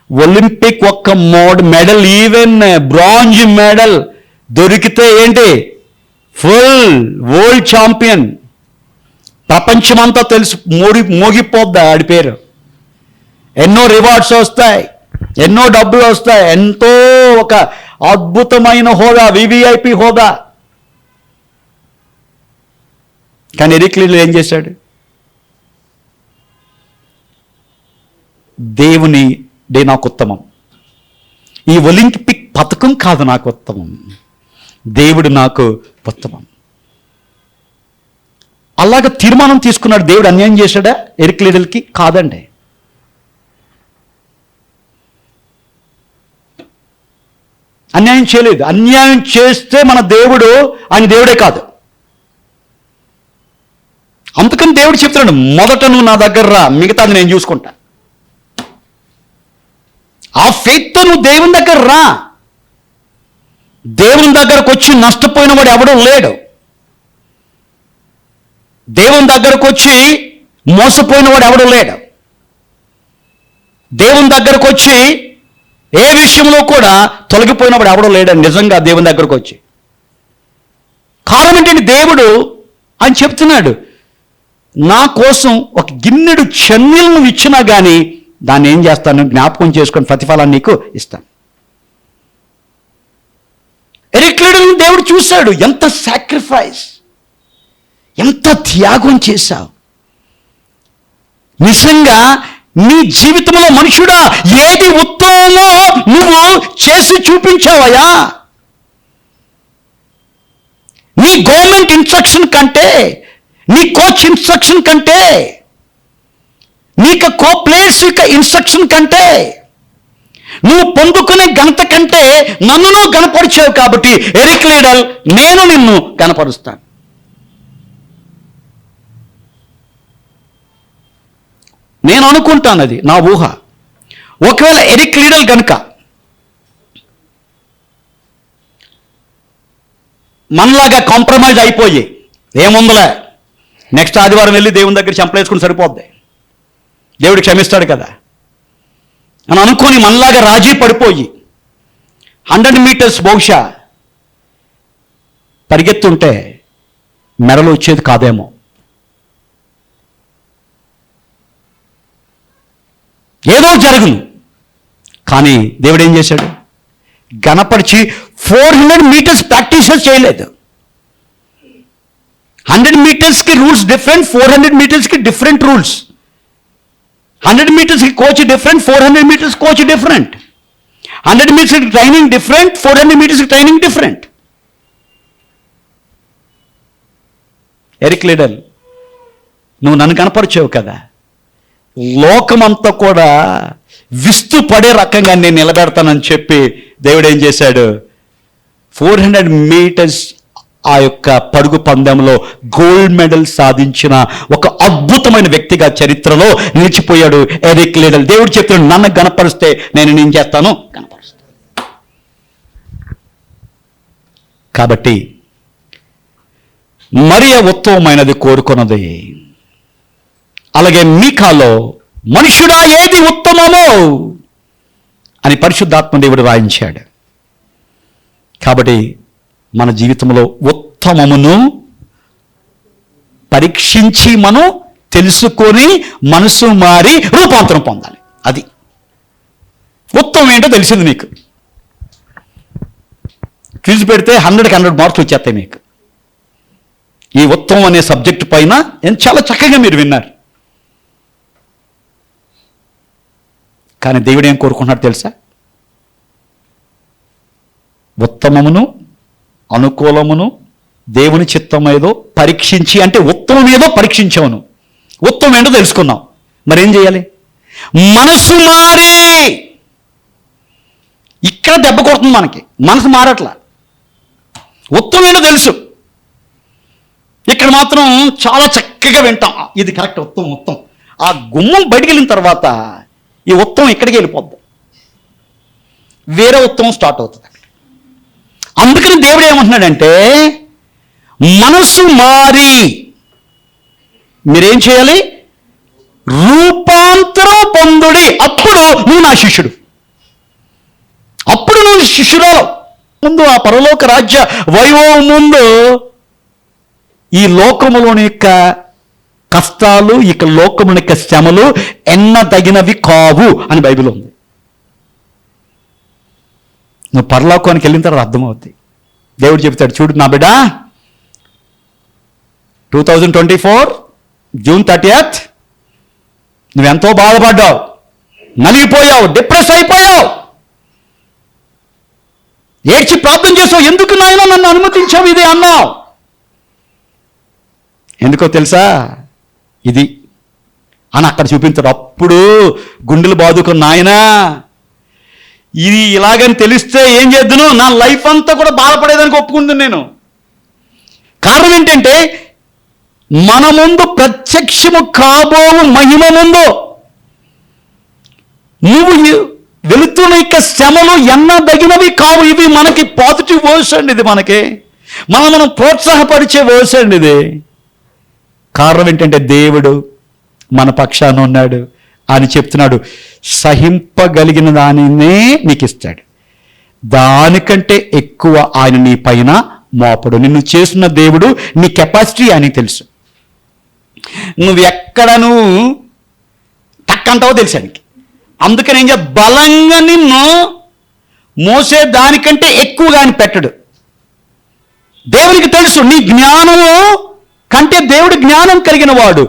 ఒలింపిక్ ఒక్క మెడల్, ఈవెన్ బ్రాంజ్ మెడల్ దొరికితే ఏంటి, ఫుల్ వరల్డ్ ఛాంపియన్. ప్రపంచమంతా తెలుసు, మోగిపోద్ది ఆడి పేరు. ఎన్నో రివార్డ్స్ వస్తాయి, ఎన్నో డబ్బులు వస్తాయి, ఎంతో ఒక అద్భుతమైన హోదా, వివిఐపి హోదా. కానీ ఎరిక్ లీడల్ ఏం చేశాడు? దేవుని నాకు ఉత్తమం, ఈ ఒలింపిక్ పథకం కాదు నాకు ఉత్తమం, దేవుడు నాకు ఉత్తమం. అలాగ తీర్మానం తీసుకున్నాడు. దేవుడు అన్యాయం చేశాడా ఎరిక్ లీడల్కి? కాదండి. అన్యాయం చేయలేదు. అన్యాయం చేస్తే మన దేవుడు ఆయన దేవుడే కాదు. అందుకని దేవుడు చెప్తున్నాడు, మొదట నువ్వు నా దగ్గర రా, మిగతాది నేను చూసుకుంటా. ఆ ఫెయిత్తో నువ్వు దేవుని దగ్గర రా. దేవుని దగ్గరకు వచ్చి నష్టపోయిన వాడు ఎవడూ లేడు. దేవుని దగ్గరకు వచ్చి మోసపోయిన వాడు ఎవడూ లేడు. దేవుని దగ్గరకు వచ్చి ఏ విషయంలో కూడా తొలగిపోయిన వాడు ఎవడూ లేడు. నిజంగా దేవుని దగ్గరకు వచ్చి కారణం ఏంటంటే దేవుడు అని చెప్తున్నాడు, నా కోసం ఒక గిన్నెడు చన్నీలను ఇచ్చినా కానీ దాన్ని ఏం చేస్తాను? జ్ఞాపకం చేసుకొని ప్రతిఫలాన్ని నీకు ఇస్తాను. ఎరిక్ లీడల్ని దేవుడు చూశాడు. ఎంత సాక్రిఫైస్, ఎంత త్యాగం చేశావు. నిజంగా నీ జీవితంలో మనుషుడా ఏది ఉత్తమమో నువ్వు చేసి చూపించావయ్యా. నీ గవర్నమెంట్ ఇన్స్ట్రక్షన్ కంటే, నీ కోచ్ ఇన్స్ట్రక్షన్ కంటే, నీకు కో ప్లేయర్స్ యొక్క ఇన్స్ట్రక్షన్ కంటే, నువ్వు పొందుకునే ఘనత కంటే నన్ను నువ్వు గణపరిచావు. కాబట్టి ఎరిక్ లీడల్, నేను నిన్ను గణపరుస్తాను. నేను అనుకుంటాను, అది నా ఊహ. ఒకవేళ ఎరిక్ లీడల్ కనుక మనలాగా కాంప్రమైజ్ అయిపోయి, ఏముందలే నెక్స్ట్ ఆదివారం వెళ్ళి దేవుని దగ్గర చంపలేసుకుని సరిపోద్ది, దేవుడు క్షమిస్తాడు కదా అని అనుకొని మనలాగా రాజీ పడిపోయి 100 meters బహుశా పరిగెత్తుంటే మెడలు వచ్చేది కాదేమో. ఏదో జరుగును. కానీ దేవుడు ఏం చేశాడు? గణపరిచి 400 meters ప్రాక్టీసెస్ చేయలేదు. 100 metersకి రూల్స్ డిఫరెంట్, 400 metersకి డిఫరెంట్ రూల్స్. 100 metersకి coach different, 400 meters coach different. 100 metersకి ట్రైనింగ్ డిఫరెంట్, 400 metersకి ట్రైనింగ్ డిఫరెంట్. ఎరిక్ లీడల్, నువ్వు నన్ను కనపరిచావు కదా, లోకమంతా కూడా విస్తు పడే రకంగా నేను నిలబెడతానని చెప్పి దేవుడు ఏం చేశాడు? 400 meters ఆ యొక్క పరుగు పందెంలో గోల్డ్ మెడల్ సాధించిన ఒక అద్భుతమైన వ్యక్తిగా చరిత్రలో నిలిచిపోయాడు ఎరిక్ లిటిల్. దేవుడు చెప్తున్నాడు, నన్ను గణపరిస్తే నేను చేస్తాను, గణపరుస్తాను. కాబట్టి మరియ ఉత్తమమైనది కోరుకున్నది. అలాగే మీకాలో మనుషుడా ఏది ఉత్తమమో అని పరిశుద్ధాత్మ దేవుడు రాయించాడు. కాబట్టి మన జీవితంలో ఉత్తమమును పరీక్షించి మనం తెలుసుకొని మనసు మారి రూపాంతరం పొందాలి. అది ఉత్తమం ఏంటో తెలిసింది మీకు. క్విజ్ పెడితే 100కి 100 మార్కులు వచ్చేస్తాయి మీకు. ఈ ఉత్తమం అనే సబ్జెక్టు పైన చాలా చక్కగా మీరు విన్నారు. కానీ దేవుడు ఏం కోరుకుంటున్నాడు తెలుసా? ఉత్తమమును అనుకూలమును దేవుని చిత్తం ఏదో పరీక్షించి, అంటే ఉత్తమం ఏదో పరీక్షించావును, ఉత్తమం ఏంటో తెలుసుకున్నావు. మరేం చేయాలి? మనసు మారి. ఇక్కడ దెబ్బ కొడుతుంది మనకి, మనసు మారట్లా. ఉత్తమం ఏంటో తెలుసు, ఇక్కడ మాత్రం చాలా చక్కగా వింటాం, ఇది కరెక్ట్, ఉత్తమం ఉత్తమం. ఆ గుమ్మం బయటికి వెళ్ళిన తర్వాత ఈ ఉత్తమం ఇక్కడికి వెళ్ళిపోద్ది, వేరే ఉత్తమం స్టార్ట్ అవుతుంది. అందుకని దేవుడు ఏమంటున్నాడంటే, మనసు మారి మీరేం చేయాలి? రూపాంతరం పొందుడి, అప్పుడు నువ్వు నా శిష్యుడు, అప్పుడు నువ్వు శిష్యురాలు. ముందు ఆ పరలోక రాజ్య వైభవం ముందు ఈ లోకములోని యొక్క కష్టాలు, ఇక లోకముని యొక్క శ్రమలు ఎన్నదగినవి కావు అని బైబిల్ ఉంది. నువ్వు పరలోకానికి వెళ్ళిన తర్వాత అర్థమవుద్ది. దేవుడు చెప్తాడు, చూడు నా బిడ్డ, 2024 జూన్ 30 నువ్వెంతో బాధపడ్డావు, నలిగిపోయావు, డిప్రెస్ అయిపోయావు, ఏడ్చి ప్రార్థన చేసావు, ఎందుకు నాయన నన్ను అనుమతించావు ఇది అన్నావు. ఎందుకో తెలుసా? ఇది అని అక్కడ చూపించాడు. అప్పుడు గుండెలు బాదుకున్న నాయనా, ఇది ఇలాగని తెలిస్తే ఏం చేద్దును, నా లైఫ్ అంతా కూడా బాధపడేదానికి ఒప్పుకుంటుంది నేను. కారణం ఏంటంటే, మన ముందు ప్రత్యక్షము కాబోవు మహిమ ముందు నువ్వు వెళుతున్న ఇక శ్రమలు ఎన్నదగినవి కావు. ఇవి మనకి పాజిటివ్ వర్డ్స్ అండి, ఇది మనకి మనం ప్రోత్సాహపరిచే వర్డ్స్ అండి ఇది. కారణం ఏంటంటే, దేవుడు మన పక్షాన ఉన్నాడు అని చెప్తున్నాడు. సహింపగలిగిన దానినే నీకు ఇస్తాడు, దానికంటే ఎక్కువ ఆయన నీ పైన మోపడు. నిన్ను చేసిన దేవుడు, నీ కెపాసిటీ ఆయనకి తెలుసు. నువ్వు ఎక్కడ నువ్వు టక్కంటావో తెలుసు ఆయనకి. అందుకని ఏం బలంగా నిన్ను మోసే దానికంటే ఎక్కువగా ఆయన పెట్టడు. దేవునికి తెలుసు నీ జ్ఞానము కంటే దేవుడు జ్ఞానం కలిగిన వాడు.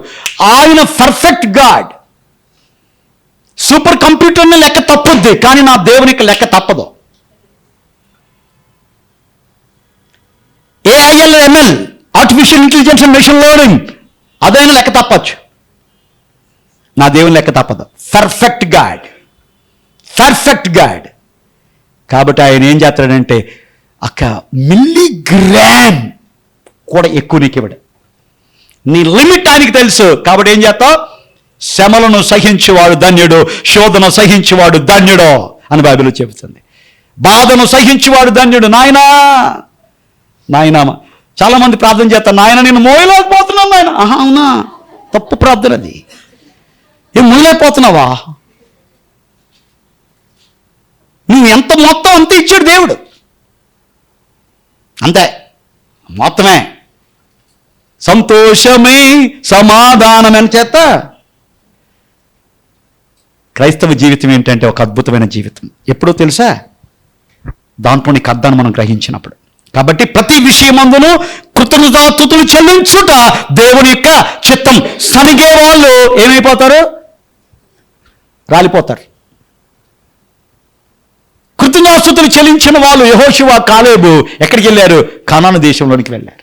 ఆయన పర్ఫెక్ట్ గాడ్. సూపర్ కంప్యూటర్ని లెక్క తప్పుద్ది, కానీ నా దేవునికి లెక్క తప్పదు. AILML, artificial intelligence and machine learning, అదైనా లెక్క తప్పచ్చు, నా దేవుని లెక్క తప్పదు. Perfect God, perfect God. కాబట్టి ఆయన ఏం చేస్తాడంటే, అక్క మిల్లీగ్రామ్ కూడా ఎక్కువ నీకు ఇవ్వడు. నీ లిమిట్ ఆయనకి తెలుసు. కాబట్టి ఏం చేస్తావు? శ్రమలను సహించేవాడు ధన్యుడు, శోధన సహించేవాడు ధన్యుడు అని బైబిల్ చెబుతుంది. బాధను సహించేవాడు ధన్యుడు. నాయనా నాయనా, చాలా మంది ప్రార్థన చేస్తారు, నాయన నేను మోయలేకపోతున్నాను నాయన. అవునా? తప్పు ప్రార్థన అది. ఏం మోయలేకపోతున్నావా? నువ్వు ఎంత మొత్తం అంతే ఇచ్చాడు దేవుడు, అంతే మొత్తమే. సంతోషమే సమాధానం అని చేత క్రైస్తవ జీవితం ఏంటంటే ఒక అద్భుతమైన జీవితం. ఎప్పుడో తెలుసా? దాంట్లో నీకు అర్థాన్ని మనం గ్రహించినప్పుడు. కాబట్టి ప్రతి విషయమందును కృతజ్ఞతాస్తుతులు చెల్లించుట దేవుని యొక్క చిత్తం. సనిగే వాళ్ళు ఏమైపోతారు? రాలిపోతారు. కృతజ్ఞతాస్తుతులు చెల్లించిన వాళ్ళు యెహోషువ, కాలేబు ఎక్కడికి వెళ్ళారు? కనాను దేశంలోనికి వెళ్ళారు.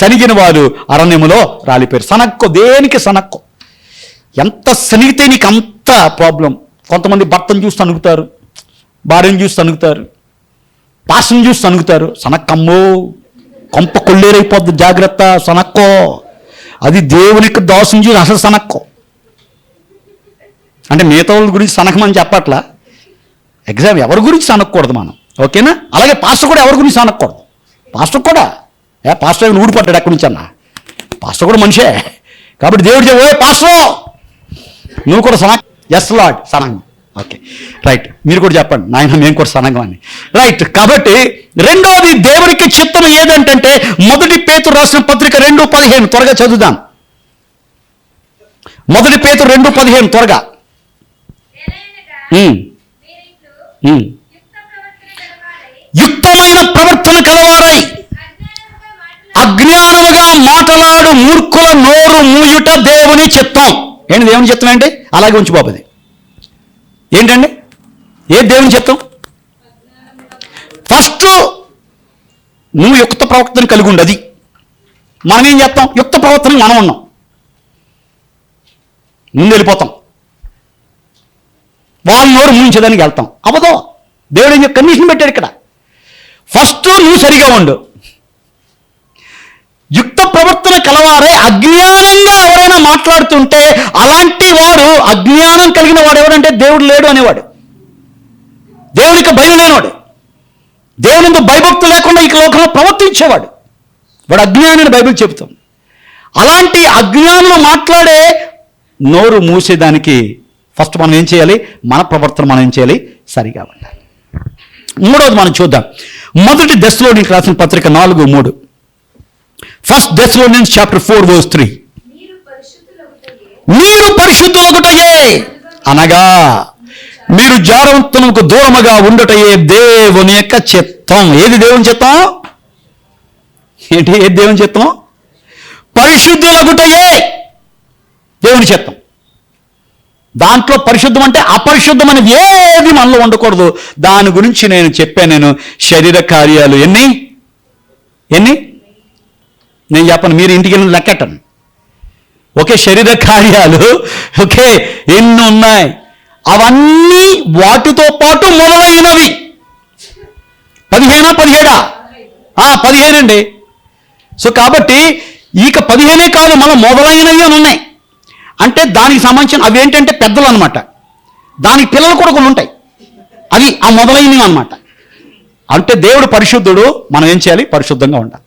సనిగిన వారు అరణ్యములో రాలిపోయారు. సనక్కో, దేనికి సనక్కో. ఎంత సనిగితే నీకు అంత ప్రాబ్లం. కొంతమంది భర్తను చూసి సనుగుతారు, భార్యను చూసి సనుగుతారు, పాస్టర్ని చూసి సనుగుతారు. సనక్కమ్మో, కొంప కొల్లేరైపోద్ది, జాగ్రత్త, సనక్కో. అది దేవునికి దోషం చేసి అసలు సనక్కో. అంటే మిగతా వాళ్ళ గురించి సనకమని చెప్పట్లా, ఎగ్జామ్ ఎవరి గురించి సనక్కూడదు మనం, ఓకేనా? అలాగే పాస్టర్ కూడా ఎవరి గురించి సనక్కూడదు. పాస్టర్ కూడా పాస్టర్ ఊడిపడ్డాడు ఎక్కడి నుంచి అన్నా, పాస్టర్ కూడా మనిషే. కాబట్టి దేవుడు చెప్పి, ఓ పాస్టర్ నువ్వు కూడా సనక్. ఎస్ లార్డ్, సనంగం. Okay, right. మీరు కూడా చెప్పండి, నాయన మేము కూడా సనంగం అని. రైట్. కాబట్టి రెండవది దేవునికి చిత్తం ఏదంటే, మొదటి పేతురు రాసిన పత్రిక 2:15 త్వరగా చదువుదాం. మొదటి పేతురు 2:15 త్వరగా. యుక్తమైన ప్రవర్తన కలవారై అజ్ఞానముగా మాటలాడు మూర్ఖుల నోరు మూయుట దేవుని చిత్తం. ఏంటి దేవుని చిత్తం? ఏంటి? అలాగే ఉంచు బాబు. అది ఏంటండి? ఏ దేవుని చిత్తం? ఫస్ట్ నువ్వు యుక్త ప్రవర్తన కలిగి ఉండు. అది మనం ఏం చేస్తాం? యుక్త ప్రవర్తన మనం ఉన్నాం, ముందు వెళ్ళిపోతాం, వాళ్ళ నోరు మూయించేదానికి వెళ్తాం. అవ్వదో. దేవుడు ఏం కండిషన్ పెట్టాడు ఇక్కడ. ఫస్ట్ నువ్వు సరిగా ఉండు. యుక్త ప్రవర్తన కలవారే అజ్ఞానంగా ఎవరైనా మాట్లాడుతుంటే, అలాంటి వాడు, అజ్ఞానం కలిగిన వాడు ఎవడంటే దేవుడు లేడు అనేవాడు, దేవునికి భయం లేనివాడు, దేవునితో భయభక్తులు లేకుండా ఈ లోకంలో ప్రవర్తించేవాడు, వాడు అజ్ఞాని అని బైబిల్ చెబుతుంది. అలాంటి అజ్ఞానులు మాట్లాడే నోరు మూసేదానికి ఫస్ట్ మనం ఏం చేయాలి? మన ప్రవర్తన మనం ఏం చేయాలి? సరిగా ఉండాలి. మూడవది మనం చూద్దాం. మొదటి దశలోనికి రాసిన పత్రిక 4:3. ఫస్ట్ దశలోనియన్స్ చాప్టర్ 4:3. మీరు పరిశుద్ధులగుటయే అనగా మీరు జారవంతముకు దూరముగా ఉండుటయే దేవుని యొక్క చిత్తం. ఏది దేవుని చిత్తం? ఏంటి? ఏది దేవుని చిత్తం? పరిశుద్ధులగుటయే దేవుని చిత్తం. దాంట్లో పరిశుద్ధం అంటే అపరిశుద్ధం అనేది ఏది మనలో ఉండకూడదు. దాని గురించి నేను చెప్పాను. నేను శరీర కార్యాలు ఎన్ని నేను చెప్పను, మీరు ఇంటికి వెళ్ళి లెక్కెట్టండి. ఓకే, శరీర కార్యాలు ఓకే ఎన్ని ఉన్నాయి, అవన్నీ వాటితో పాటు మొదలైనవి. 15 అండి. సో కాబట్టి ఇక 15 కాదు, మళ్ళీ మొదలైనవి అని ఉన్నాయి. అంటే దానికి సంబంధించిన అవి ఏంటంటే పెద్దలు అనమాట. దానికి పిల్లలు కూడా కొన్ని ఉంటాయి, అవి ఆ మొదలైనవి అనమాట. అంటే దేవుడు పరిశుద్ధుడు, మనం ఏం చేయాలి? పరిశుద్ధంగా ఉండాలి.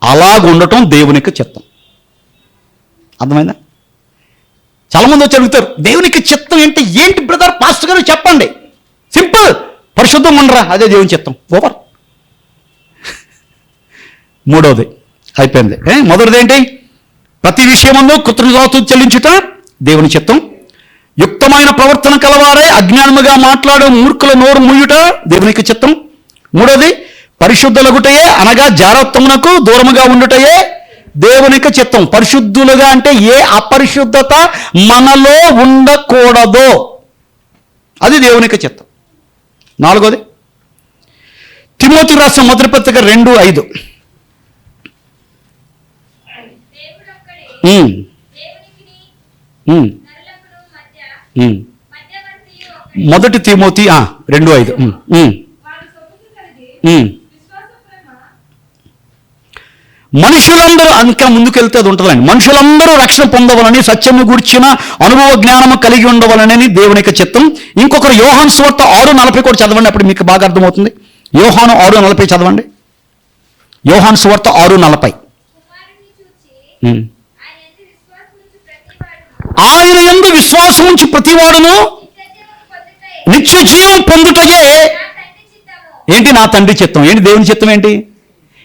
అలాగ ఉండటం దేవునికి చిత్తం. అర్థమైందా? చాలామంది వచ్చి అడుగుతారు, దేవునికి చిత్తం ఏంటి బ్రదర్, పాస్టర్ గారు చెప్పండి. సింపుల్, పరిశుద్ధం ఉండరా, అదే దేవుని చిత్తం. ఓవర్. మూడవది అయిపోయింది. మొదటిది ఏంటి? ప్రతి విషయమందు కృతజ్ఞతాస్తుతులు చెల్లించుట దేవుని చిత్తం. యుక్తమైన ప్రవర్తన కలవారే అజ్ఞానముగా మాట్లాడు మూర్ఖుల నోరు మూయుట దేవునికి చిత్తం. మూడోది పరిశుద్ధులగుటయే అనగా జారత్వమునకు దూరముగా ఉండుటయే దేవునికి చిత్తం. పరిశుద్ధులుగా అంటే ఏ అపరిశుద్ధత మనలో ఉండకూడదో అది దేవునికి చిత్తం. నాలుగోది తిమోతి రాసిన మొదటి పత్రిక 2:5. మొదటి తిమోతి 2:5. మనుషులందరూ, ఇంకా ముందుకెళ్తే అది ఉంటుందండి. మనుషులందరూ రక్షణ పొందవలని, సత్యము గూర్చిన అనుభవ జ్ఞానము కలిగి ఉండవలనని దేవునికి చిత్తం. ఇంకొకరు యోహాను సువార్త 6:40 కూడా చదవండి, అప్పుడు మీకు బాగా అర్థమవుతుంది. యోహాను 6:40 చదవండి. యోహాను సువార్త 6:40. ఆయన యందు విశ్వాసం ఉంచి ప్రతివాడును నిత్య జీవం పొందుటయే ఏంటి? నా తండ్రి చిత్తం. ఏంటి దేవుని చిత్తం? ఏంటి?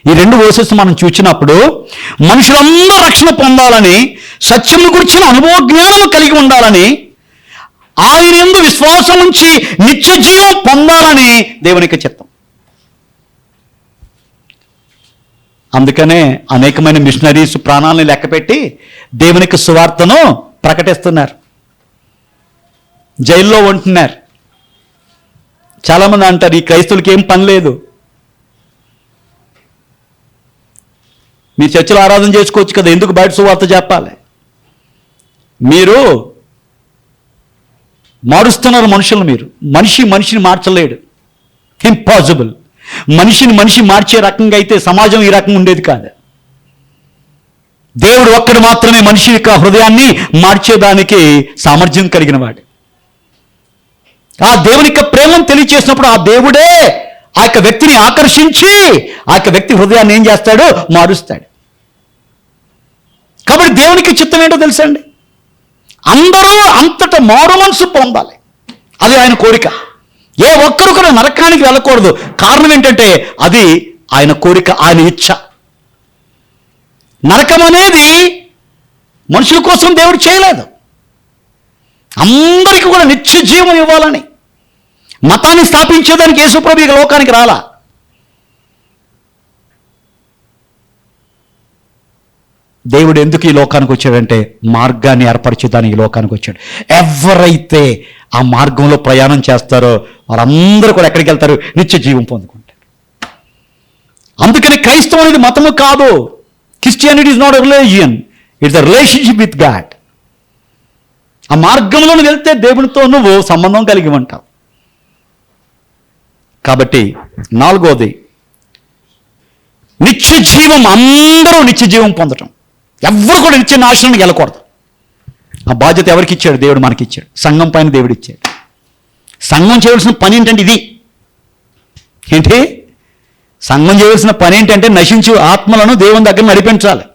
ఈ 2 వర్సెస్ మనం చూసినప్పుడు మనుషులందరూ రక్షణ పొందాలని, సత్యము గురించిన అనుభవ జ్ఞానము కలిగి ఉండాలని, ఆయన యందు విశ్వాసం ఉంచి నిత్య జీవం పొందాలని దేవునికి చిత్తం. అందుకనే అనేకమైన మిషనరీస్ ప్రాణాలను లెక్కపెట్టి దేవునికి సువార్తను ప్రకటిస్తున్నారు, జైల్లో ఉంటున్నారు. చాలామంది అంటారు, ఈ క్రైస్తవులకి ఏం పని లేదు, మీ చర్చిలో ఆరాధన చేసుకోవచ్చు కదా, ఎందుకు బయట సువార్త చెప్పాలి? మీరు మారుస్తున్నారు మనుషులు. మీరు మనిషిని మార్చలేడు, ఇంపాసిబుల్. మనిషిని మనిషి మార్చే రకంగా అయితే సమాజం ఈ రకంగా ఉండేది కాదు. దేవుడు ఒక్కడు మాత్రమే మనిషి యొక్క హృదయాన్ని మార్చేదానికి సామర్థ్యం కలిగిన వాడు. ఆ దేవుని యొక్క ప్రేమను తెలియచేసినప్పుడు ఆ దేవుడే ఆ యొక్క వ్యక్తిని ఆకర్షించి ఆ యొక్క వ్యక్తి హృదయాన్ని ఏం చేస్తాడు? మారుస్తాడు. కాబట్టి దేవునికి చిత్తం ఏంటో తెలుసండి, అందరూ అంతట మారు మనసు పొందాలి. అది ఆయన కోరిక. ఏ ఒక్కరు కూడా నరకానికి వెళ్ళకూడదు. కారణం ఏంటంటే అది ఆయన కోరిక, ఆయన ఇచ్ఛ. నరకం అనేది మనుషుల కోసం దేవుడు చేయలేదు, అందరికీ కూడా నిత్య జీవం ఇవ్వాలని. మతాన్ని స్థాపించేదానికి యేసుప్రభు ఈ లోకానికి రాలా. దేవుడు ఎందుకు ఈ లోకానికి వచ్చాడంటే మార్గాన్ని ఏర్పరిచేదానికి ఈ లోకానికి వచ్చాడు. ఎవరైతే ఆ మార్గంలో ప్రయాణం చేస్తారో వారందరూ కూడా ఎక్కడికి వెళ్తారు? నిత్య జీవం పొందుకుంటారు. అందుకని క్రైస్తవం అనేది మతము కాదు. Christianity is not a religion, it's a relationship with God. ఆ మార్గంలో వెళ్తే దేవునితో నువ్వు సంబంధం కలిగి ఉంటావు. కాబట్టి నాలుగోది, నిత్య జీవం. అందరూ నిత్య జీవం పొందటం. ఎవ్వరు కూడా నిత్య నాశనానికి వెళ్ళకూడదు. ఆ బాధ్యత ఎవరికి ఇచ్చాడు? దేవుడు మనకి ఇచ్చాడు. సంఘం పైన దేవుడు ఇచ్చాడు. సంఘం చేయవలసిన పని ఏంటంటే ఇది ఏంటి? సంఘం చేయవలసిన పని ఏంటంటే నశించు ఆత్మలను దేవుని దగ్గర నడిపించాలి.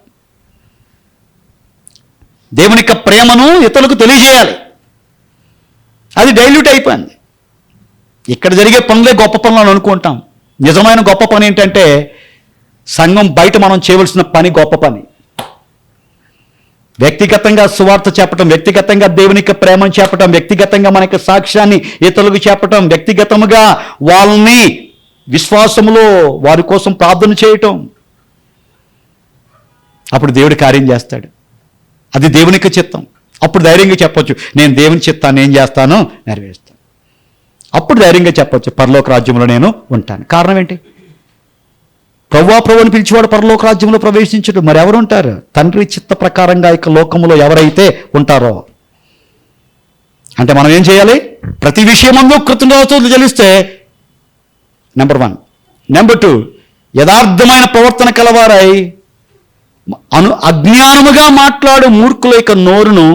దేవుని యొక్క ప్రేమను ఇతరులకు తెలియజేయాలి. అది డైల్యూట్ అయిపోయింది. ఇక్కడ జరిగే పనులే గొప్ప పనులు అని అనుకుంటాం. నిజమైన గొప్ప పని ఏంటంటే సంఘం బయట మనం చేయవలసిన పని గొప్ప పని. వ్యక్తిగతంగా సువార్త చెప్పటం, వ్యక్తిగతంగా దేవుని యొక్క ప్రేమను చెప్పటం, వ్యక్తిగతంగా మన యొక్క సాక్ష్యాన్ని ఇతరులకు చెప్పటం, వ్యక్తిగతంగా వాళ్ళని విశ్వాసములో వారి కోసం ప్రార్థన చేయటం. అప్పుడు దేవుడి కార్యం చేస్తాడు. అది దేవుని యొక్క చిత్తం. అప్పుడు ధైర్యంగా చెప్పొచ్చు, నేను దేవుని చిత్తాన్ని ఏం చేస్తానో నెరవేరుస్తాను. అప్పుడు ధైర్యంగా చెప్పొచ్చు, పరలోక రాజ్యంలో నేను ఉంటాను. కారణం ఏంటి? ప్రభువుని పిలిచేవాడు పరలోక రాజ్యంలో ప్రవేశించడు. మరి ఎవరు ఉంటారు? తండ్రి చిత్త ప్రకారంగా ఇక లోకములో ఎవరైతే ఉంటారో. అంటే మనం ఏం చేయాలి? ప్రతి విషయమందు కృతజ్ఞతలు చెల్లిస్తే నెంబర్ 1. నెంబర్ 2, యథార్థమైన ప్రవర్తన కలవారై అజ్ఞానముగా మాట్లాడు మూర్ఖుల యొక్క నోరును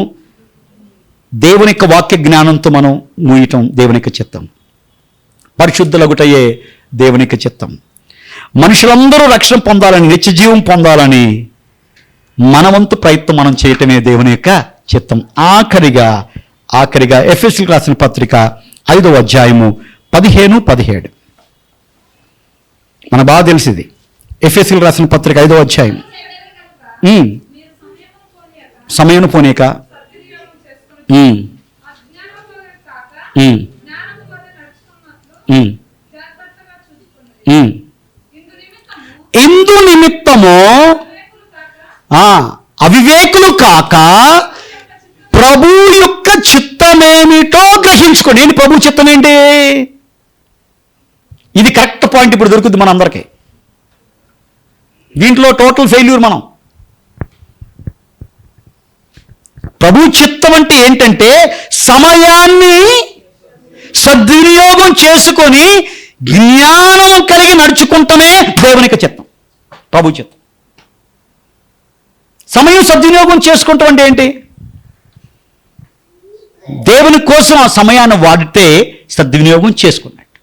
దేవుని యొక్క వాక్య జ్ఞానంతో మనం మూయటం దేవుని యొక్క చిత్తం. పరిశుద్ధులగుటయే దేవుని యొక్క చిత్తం. మనుషులందరూ రక్షణ పొందాలని, నిత్య జీవం పొందాలని మనవంతు ప్రయత్నం మనం చేయటమే దేవుని యొక్క చిత్తం. ఆఖరిగా ఎఫెసీయులకు రాసిన పత్రిక 5వ అధ్యాయము 15-17 మన బాగా తెలిసింది. ఎఫెసీయులకు రాసిన పత్రిక 5వ అధ్యాయం. సమయం పోనీక ఇందు నిమిత్తము అవివేకులు కాక ప్రభు యొక్క చిత్తమేమిటో గ్రహించుకోండి. ఏంటి ప్రభు చిత్తం ఏంటి? ఇది కరెక్ట్ పాయింట్ ఇప్పుడు దొరుకుతుంది మనందరికీ. దీంట్లో టోటల్ ఫెయిల్యూర్ మనం. ప్రభు చిత్తం అంటే ఏంటంటే సమయాన్ని సద్వినియోగం చేసుకొని జ్ఞానం కలిగి నడుచుకుంటమే దేవునికి చిత్తం, ప్రభు చిత్తం. సమయం సద్వినియోగం చేసుకుంటాం అంటే ఏంటి? దేవుని కోసం ఆ సమయాన్ని వాడితే సద్వినియోగం చేసుకున్నట్టు.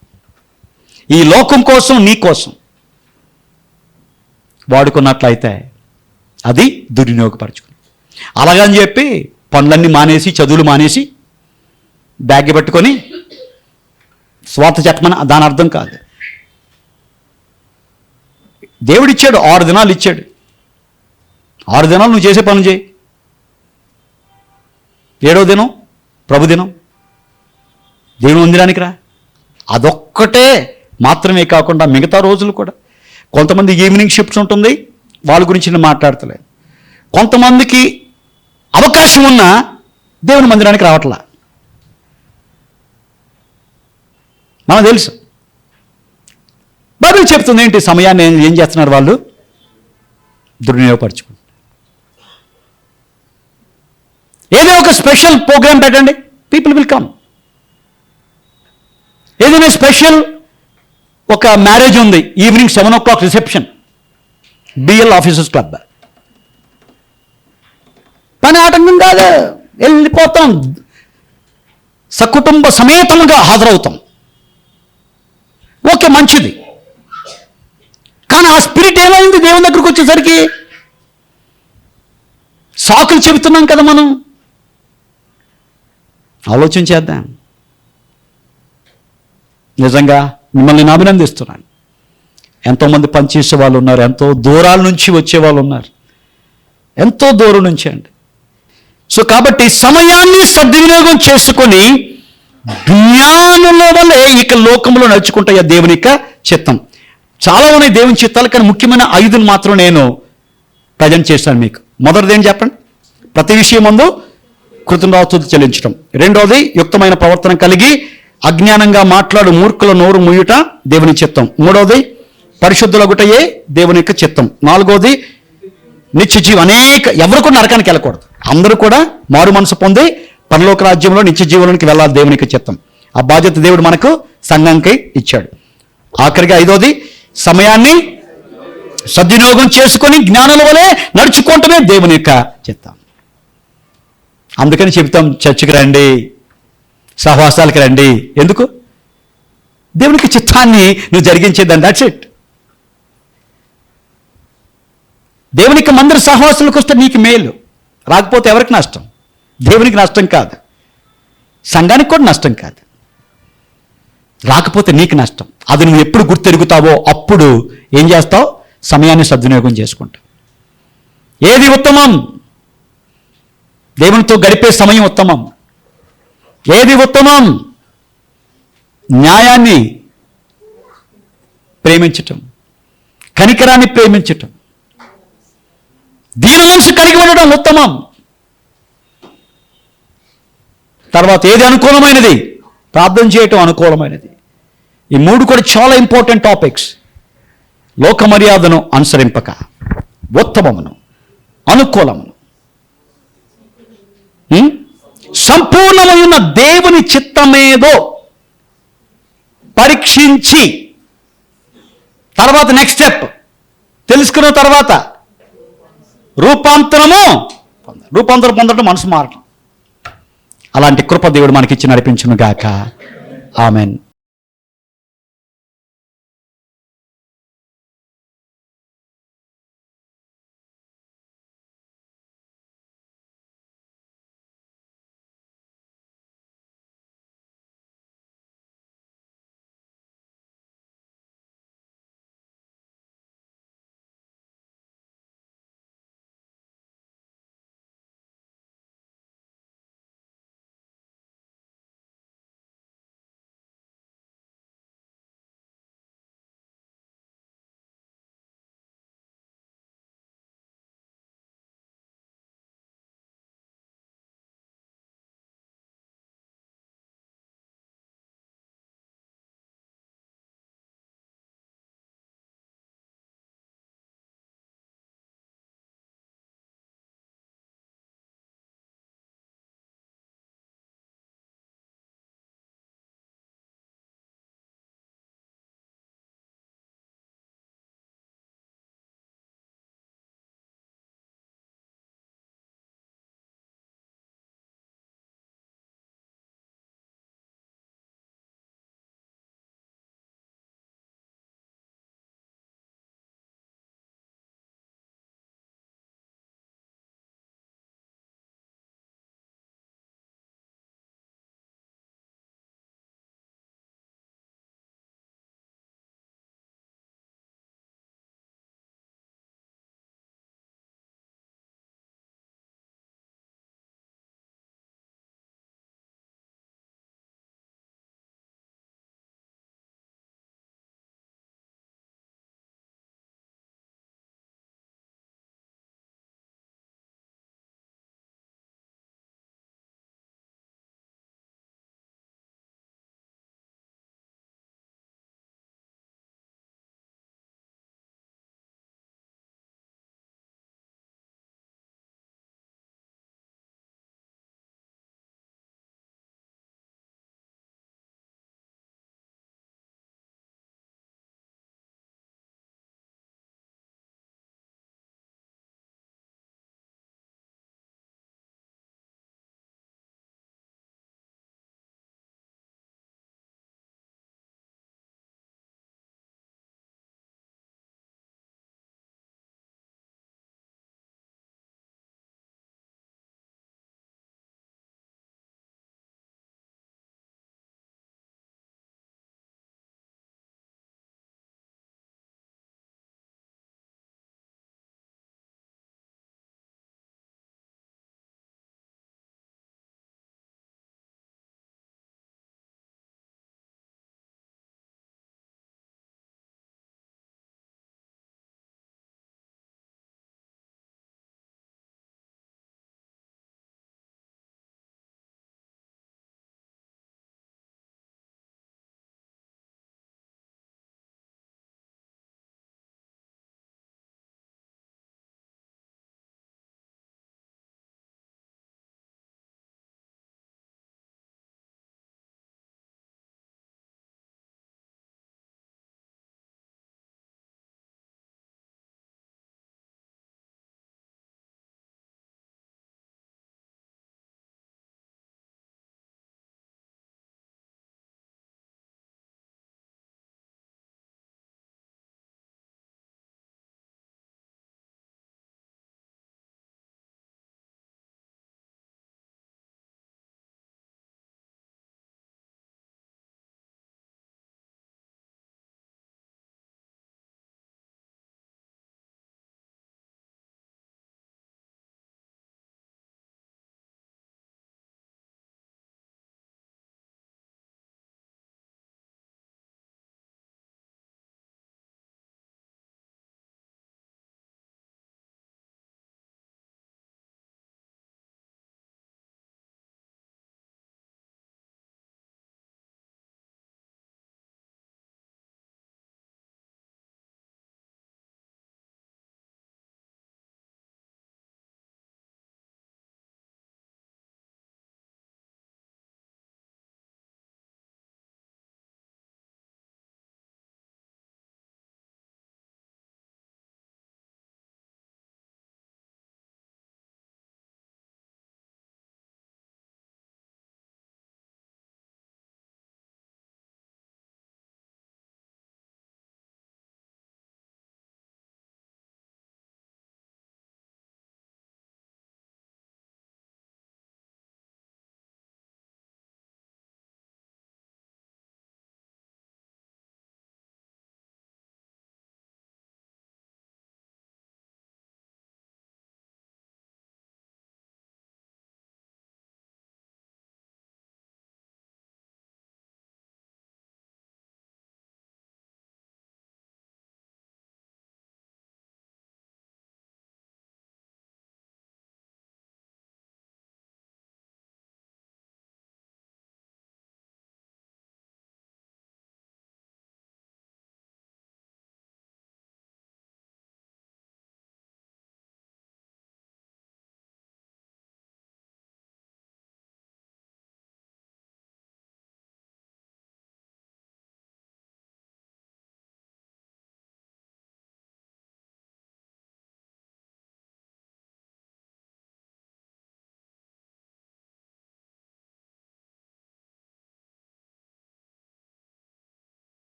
ఈ లోకం కోసం, నీ కోసం వాడుకున్నట్లయితే అది దుర్వినియోగపరచుకుని. అలాగని చెప్పి పనులన్నీ మానేసి, చదువులు మానేసి బ్యాగ్ పట్టుకొని స్వార్థ చెప్పమని దాని అర్థం కాదు. దేవుడిచ్చాడు 6 దినాలు ఇచ్చాడు. 6 దినాలు నువ్వు చేసే పనులు చేయి. 7వ దినం ప్రభు దినం, దేవుని మందిరానికి రా. అదొక్కటే మాత్రమే కాకుండా మిగతా రోజులు కూడా. కొంతమంది ఈవినింగ్ షిఫ్ట్స్ ఉంటుంది, వాళ్ళ గురించి నేను మాట్లాడతలేదు. కొంతమందికి అవకాశం ఉన్నా దేవుని మందిరానికి రావట్లా. మనకు తెలుసు. బైబిల్ చెప్తుంది ఏంటి? సమయాన్ని ఏం చేస్తున్నారు వాళ్ళు? దుర్వినియోగపరచుకుంటారు. ఏదో ఒక స్పెషల్ ప్రోగ్రామ్ పెట్టండి, పీపుల్ విల్ కమ్. ఏదైనా స్పెషల్ ఒక మ్యారేజ్ ఉంది, evening 7 reception, BL officers club. పని ఆటంకం కాదు, వెళ్ళిపోతాం, సకుటుంబ సమేతంగా హాజరవుతాం. ఓకే, మంచిది. కానీ ఆ స్పిరిట్ ఏమైంది దేవుని దగ్గరకు వచ్చేసరికి? సాకులు చెబుతున్నాం కదా మనం. ఆలోచన చేద్దాం. నిజంగా మిమ్మల్ని నేను అభినందిస్తున్నాను. ఎంతోమంది పనిచేసే వాళ్ళు ఉన్నారు, ఎంతో దూరాల నుంచి వచ్చే వాళ్ళు ఉన్నారు, ఎంతో దూరం నుంచి అండి. సో కాబట్టి సమయాన్ని సద్వినియోగం చేసుకొని జ్ఞానుల వల్లే ఇక లోకంలో నడుచుకుంటాయి దేవుని యొక్క చిత్తం. చాలా ఉన్నాయి దేవుని చిత్తాలు, కానీ ముఖ్యమైన 5 మాత్రం నేను ప్రజెంట్ చేశాను మీకు. మొదటిది ఏం చెప్పండి? ప్రతి విషయం ముందు కృతజ్ఞతాస్తుతి చెల్లించడం. రెండోది యుక్తమైన ప్రవర్తన కలిగి అజ్ఞానంగా మాట్లాడు మూర్ఖుల నోరు ముయ్యుట దేవుని చిత్తం. మూడోది పరిశుద్ధులగుటయే దేవుని యొక్క చిత్తం. నాలుగోది నిత్య జీవం. ఎవరు కూడా నరకానికి వెళ్ళకూడదు, అందరూ కూడా మారు మనసు పొంది పరలోక రాజ్యంలో నిత్య జీవనానికి వెళ్ళాలి దేవుని యొక్క చిత్తం. ఆ బాధ్యత దేవుడు మనకు సంఘంకి ఇచ్చాడు. ఆఖరిగా 5వది సమయాన్ని సద్వినియోగం చేసుకొని జ్ఞానుల వలె నడుచుకుంటమే దేవుని యొక్క చిత్తం. అందుకని చెప్తాం, చర్చికి రండి, సహవాసాలకి రండి. ఎందుకు? దేవునికి చిత్తాన్ని నువ్వు జరిగించేద్దాం, దట్స్ ఇట్. దేవునికి మందిర సహవాసాలకు వస్తే నీకు మేలు, రాకపోతే ఎవరికి నష్టం? దేవునికి నష్టం కాదు, సంఘానికి కూడా నష్టం కాదు. రాకపోతే నీకు నష్టం. అది నువ్వు ఎప్పుడు గుర్తెరుగుతావో అప్పుడు ఏం చేస్తావు? సమయాన్ని సద్వినియోగం చేసుకుంటావు. ఏది ఉత్తమం? దేవునితో గడిపే సమయం ఉత్తమం. ఏది ఉత్తమం? న్యాయాన్ని ప్రేమించటం, కనికరాన్ని ప్రేమించటం, దీన మనసు కలిగి ఉండడం ఉత్తమం. తర్వాత ఏది అనుకూలమైనది? ప్రార్థన చేయటం అనుకూలమైనది. ఈ 3 కూడా చాలా ఇంపార్టెంట్ టాపిక్స్. లోక మర్యాదను అనుసరింపక ఉత్తమమును అనుకూలమును సంపూర్ణమైన దేవుని చిత్తమేదో పరీక్షించి తర్వాత నెక్స్ట్ స్టెప్ తెలుసుకున్న తర్వాత రూపాంతరం పొందడం, మనసు మారటం. అలాంటి కృప దేవుడు మనకిచ్చి నడిపించును గాక. ఆమెన్.